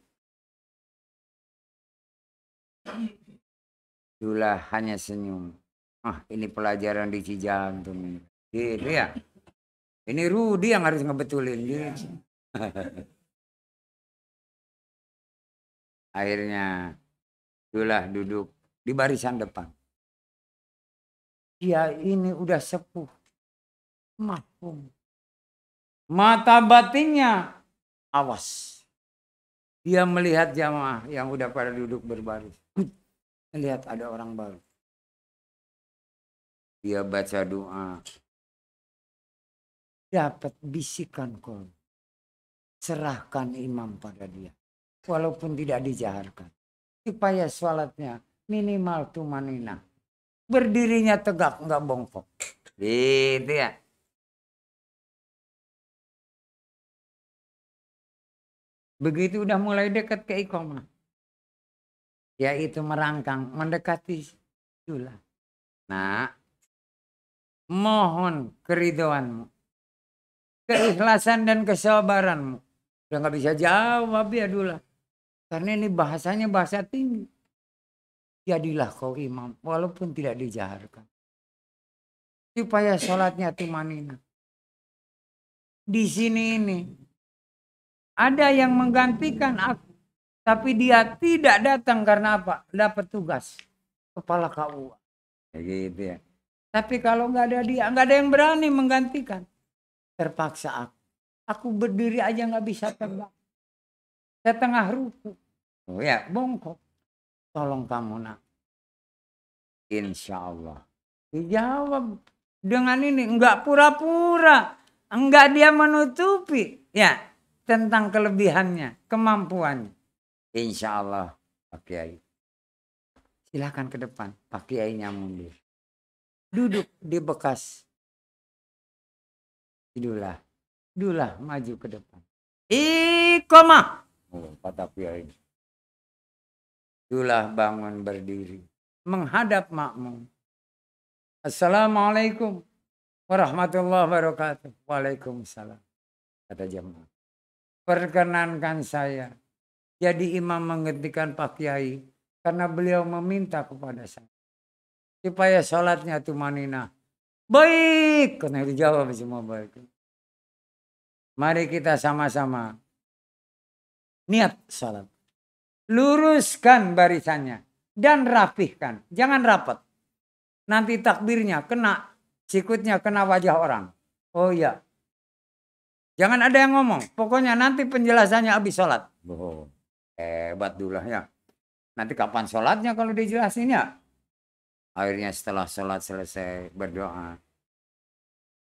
Itulah hanya senyum. Ini pelajaran di Cijantung. Gitu ya. Ini Rudi yang harus ngebetulin. Gitu. Akhirnya itulah duduk di barisan depan. Dia ini udah sepuh. Mahfum. Mata batinnya awas. Dia melihat jamaah yang udah pada duduk berbaris. Melihat ada orang baru. Dia baca doa. Dapat bisikan kol. Serahkan imam pada dia. Walaupun tidak dijaharkan. Supaya sholatnya minimal tumanina. Berdirinya tegak, enggak bongkok. Gitu ya. Begitu udah mulai dekat ke iqamah. Yaitu merangkang, mendekati sulah. Nah, mohon keridhoanmu. Keikhlasan dan kesabaranmu. Udah gak bisa jawab ya dulu. Karena ini bahasanya bahasa tinggi. Jadilah kau imam walaupun tidak dijaharkan. Supaya sholatnya tumanina. Di sini ini. Ada yang menggantikan aku. Tapi dia tidak datang karena apa? Dapat tugas. Kepala KUA. Ya gitu ya. Tapi kalau nggak ada dia, nggak ada yang berani menggantikan. Terpaksa aku. Aku berdiri aja nggak bisa terbang. Setengah ruku. Oh ya, bongkok. Tolong kamu nak. Insya Allah. Dijawab dengan ini. Enggak pura-pura. Enggak dia menutupi. Ya, tentang kelebihannya. Kemampuannya. Insya Allah. Pak Kiai. Silakan ke depan. Pak Kiainya mundur. duduk di bekas. Dulah maju ke depan. Iqamah. Oh, kata kiai. Dulah bangun berdiri. Menghadap makmum. Assalamualaikum warahmatullahi wabarakatuh. Waalaikumsalam. Kata jemaah. Perkenankan saya jadi imam menggantikan Pak Kiai. Karena beliau meminta kepada saya. Supaya sholatnya tumaninah. Baik. Karena dijawab semua baik. Mari kita sama-sama niat salat. Luruskan barisannya dan rapihkan. Jangan rapat. Nanti takbirnya kena, sikutnya kena wajah orang. Oh iya. Jangan ada yang ngomong. Pokoknya nanti penjelasannya habis salat. Oh, hebat dulu ya. Nanti kapan salatnya kalau dijelasin ya? Akhirnya setelah salat selesai berdoa.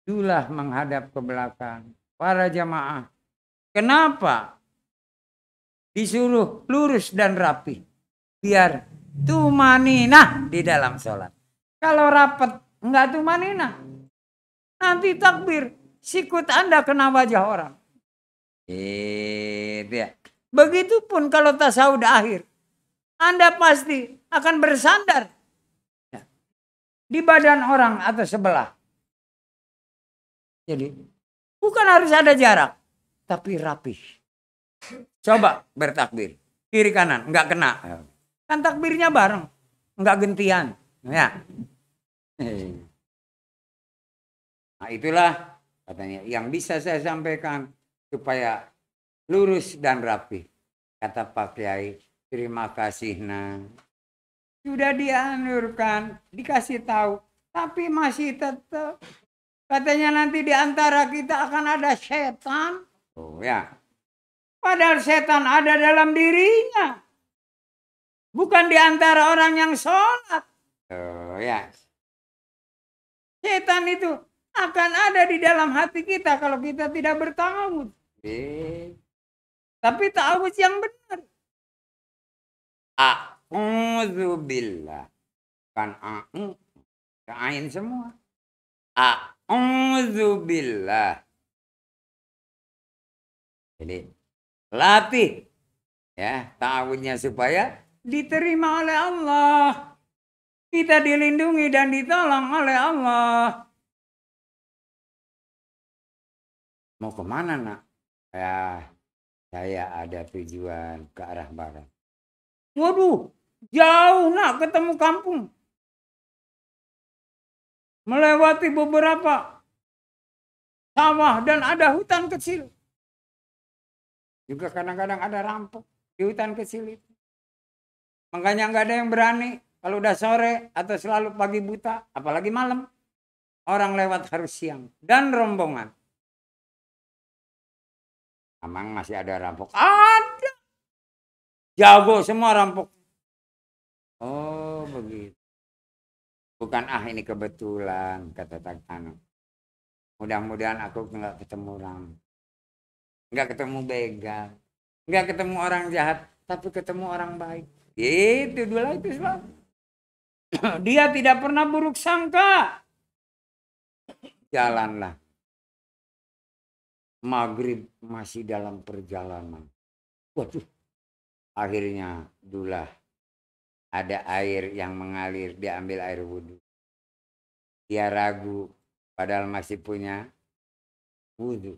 Dulah menghadap ke belakang. Para jamaah, kenapa disuruh lurus dan rapi? Biar tumaninah di dalam sholat. Kalau rapat enggak tumaninah, nanti takbir, sikut Anda kena wajah orang. Ya. Begitupun kalau tasawuf akhir, Anda pasti akan bersandar di badan orang atau sebelah. Jadi bukan harus ada jarak, tapi rapih. Coba bertakbir, kiri kanan, enggak kena. Kan takbirnya bareng, enggak gentian. Ya. Nah itulah katanya yang bisa saya sampaikan supaya lurus dan rapi. Kata Pak Kiai, terima kasih nah. Sudah dianjurkan, dikasih tahu, tapi masih tetap. Katanya nanti di antara kita akan ada setan. Oh ya. Padahal setan ada dalam dirinya. Bukan di antara orang yang sholat. Oh ya. Setan itu akan ada di dalam hati kita kalau kita tidak bertawud. Tapi ta'awud yang benar. A'udzubillah. Kan a'u. Ain semua. A'udzubillah. Jadi latih ya ta'awudnya supaya diterima oleh Allah. Kita dilindungi dan ditolong oleh Allah. Mau kemana nak? Ya, saya ada tujuan ke arah barat. Waduh, jauh nak ketemu kampung. Melewati beberapa sawah dan ada hutan kecil. Juga kadang-kadang ada rampok di hutan kecil itu. Makanya nggak ada yang berani kalau udah sore atau selalu pagi buta, apalagi malam. Orang lewat harus siang dan rombongan. Emang masih ada rampok? Ada. Jago semua rampok. Oh begitu. Bukan ini kebetulan kata Tagano. Mudah-mudahan aku nggak ketemu rampok. Nggak ketemu begal. Nggak ketemu orang jahat. Tapi ketemu orang baik. Itu dulu itu Islam. Dia tidak pernah buruk sangka. Jalanlah. Maghrib masih dalam perjalanan. Waduh. Akhirnya dulah. Ada air yang mengalir. Dia ambil air wudhu. Dia ragu. Padahal masih punya wudhu.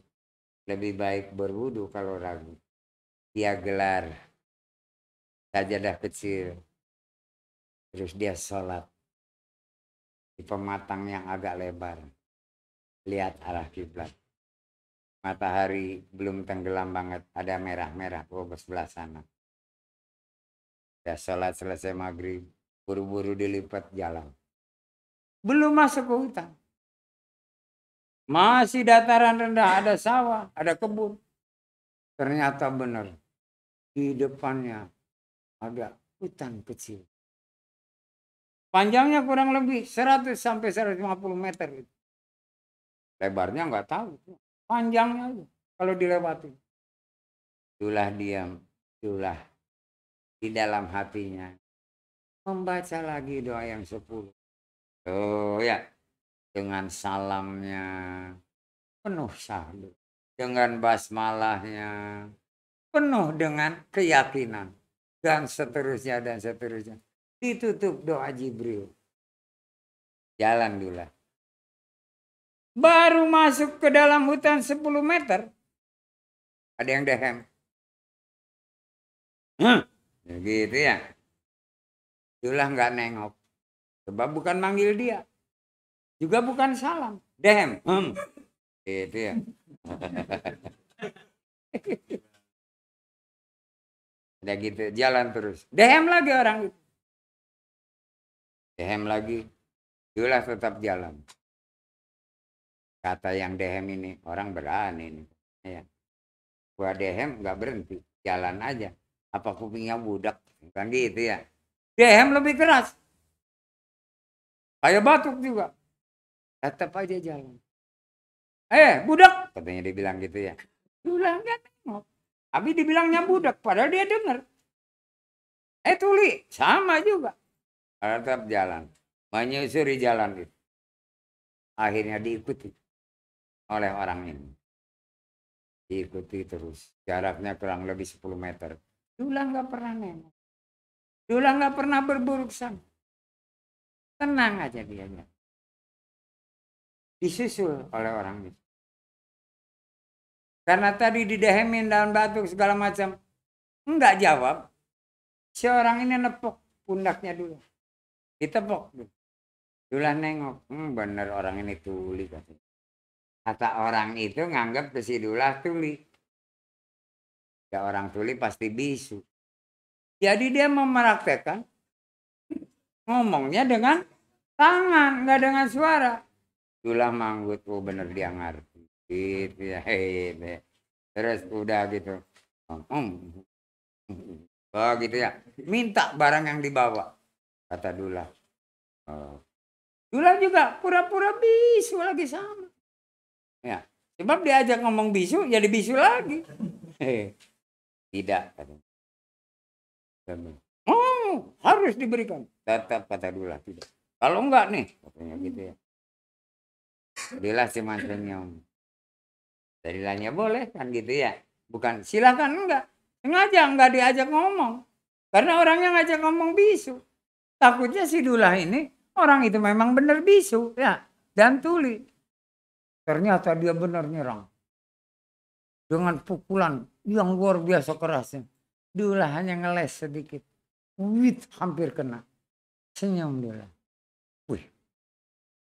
Lebih baik berwudhu kalau ragu. Dia gelar sajadah kecil. Terus dia sholat. Di pematang yang agak lebar. Lihat arah kiblat. Matahari belum tenggelam banget. Ada merah-merah. Oh ke sebelah sana. Dia sholat selesai maghrib. Buru-buru dilipat jalan. Belum masuk ke hutan. Masih dataran rendah. Ada sawah. Ada kebun. Ternyata benar. Di depannya ada hutan kecil. Panjangnya kurang lebih 100 sampai 150 meter. Lebarnya nggak tahu. Panjangnya aja kalau dilewati. Itulah diam. Itulah di dalam hatinya. Membaca lagi doa yang 10. Oh ya, dengan salamnya penuh syahdu, dengan basmalahnya penuh dengan keyakinan, dan seterusnya dan seterusnya. Ditutup doa Jibril. Jalan dulu. Baru masuk ke dalam hutan 10 meter. Ada yang dehem. Gitu ya. Itulah nggak nengok. Sebab bukan manggil dia. Juga bukan salam. Dehem. Gitu ya. Udah gitu. Jalan terus. Dehem lagi orang itu. Dehem lagi. Itulah tetap jalan. Kata yang dehem ini. Orang berani nih. Ya. Gua dehem nggak berhenti. Jalan aja. Apa kupingnya budak. Kan gitu ya. Dehem lebih keras. Kayak batuk juga. Tetap aja jalan. Budak. Katanya dibilang gitu ya. Dibilang nggak tengok. Tapi dibilangnya budak. Padahal dia dengar. Tuli. Sama juga. Tetap jalan. Menyusuri jalan itu. Akhirnya diikuti oleh orang ini. Diikuti terus. Jaraknya kurang lebih 10 meter. Dula nggak pernah nengok. Dula nggak pernah berburuk sangka. Tenang aja dianya. Disusul oleh orang itu. Karena tadi didehemin daun batuk segala macam. Enggak jawab. Si orang ini nepok pundaknya dulu. Ditepok dulu. Dula nengok. Bener orang ini tuli katanya. Kata orang itu nganggap si Dula tuli. Ya orang tuli pasti bisu. Jadi dia mempraktekkan ngomongnya dengan tangan, nggak dengan suara. Dula manggut, bener dia ngerti. Gitu ya. Terus udah gitu. Oh gitu ya. Minta barang yang dibawa. Kata Dula. Dula juga pura-pura bisu lagi sama. Ya. Sebab diajak ngomong bisu, jadi bisu lagi. Tidak. Katanya. Harus diberikan. Tetap kata Dula. Tidak. Kalau enggak nih. Katanya gitu ya. Dila cuma senyum. Dalilannya boleh kan gitu ya. Bukan silakan enggak. Sengaja enggak diajak ngomong. Karena orangnya ngajak ngomong bisu. Takutnya si Dula ini orang itu memang benar bisu ya. Dan tuli. Ternyata dia benar nyerang. Dengan pukulan yang luar biasa kerasnya. Dula hanya ngeles sedikit. Wih, hampir kena. Senyum Dula. Wih.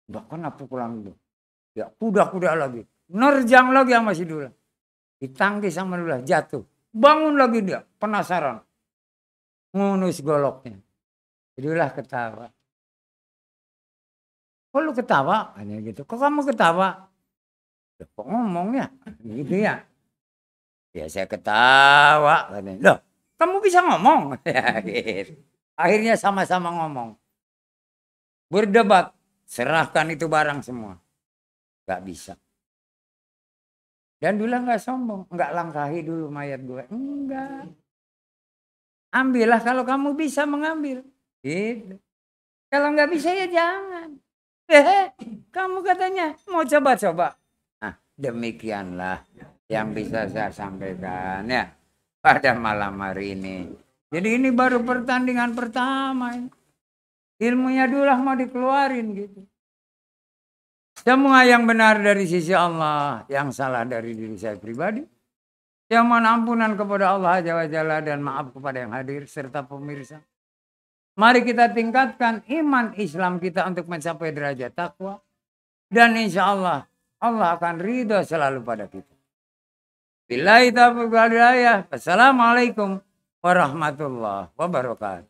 Bahkan pukulan itu. Ya kuda-kuda lagi. Nerjang lagi sama si Dula. Ditangkis sama Dula. Jatuh. Bangun lagi dia. Penasaran. Ngunus goloknya. Dula ketawa. Kok lu ketawa? Hanya gitu. Kok kamu ketawa? Kok ngomongnya? Gitu ya. Ya saya ketawa. Katanya. Loh, kamu bisa ngomong? Ya, gitu. Akhirnya sama-sama ngomong. Berdebat. Serahkan itu barang semua. Gak bisa. Dan Dula gak sombong. Gak langkahi dulu mayat gue. Enggak. Ambillah kalau kamu bisa mengambil. Gitu. Kalau gak bisa ya jangan. Kamu katanya mau coba-coba. Nah, demikianlah yang bisa saya sampaikan ya pada malam hari ini. Jadi ini baru pertandingan pertama. Ilmunya Dula mau dikeluarin gitu. Semua yang benar dari sisi Allah, yang salah dari diri saya pribadi. Yang mohon ampunan kepada Allah Azza wa Jalla dan maaf kepada yang hadir serta pemirsa. Mari kita tingkatkan iman Islam kita untuk mencapai derajat takwa. Dan insya Allah, Allah akan ridho selalu pada kita. Billahi taufiq wal hidayah. Wassalamualaikum warahmatullahi wabarakatuh.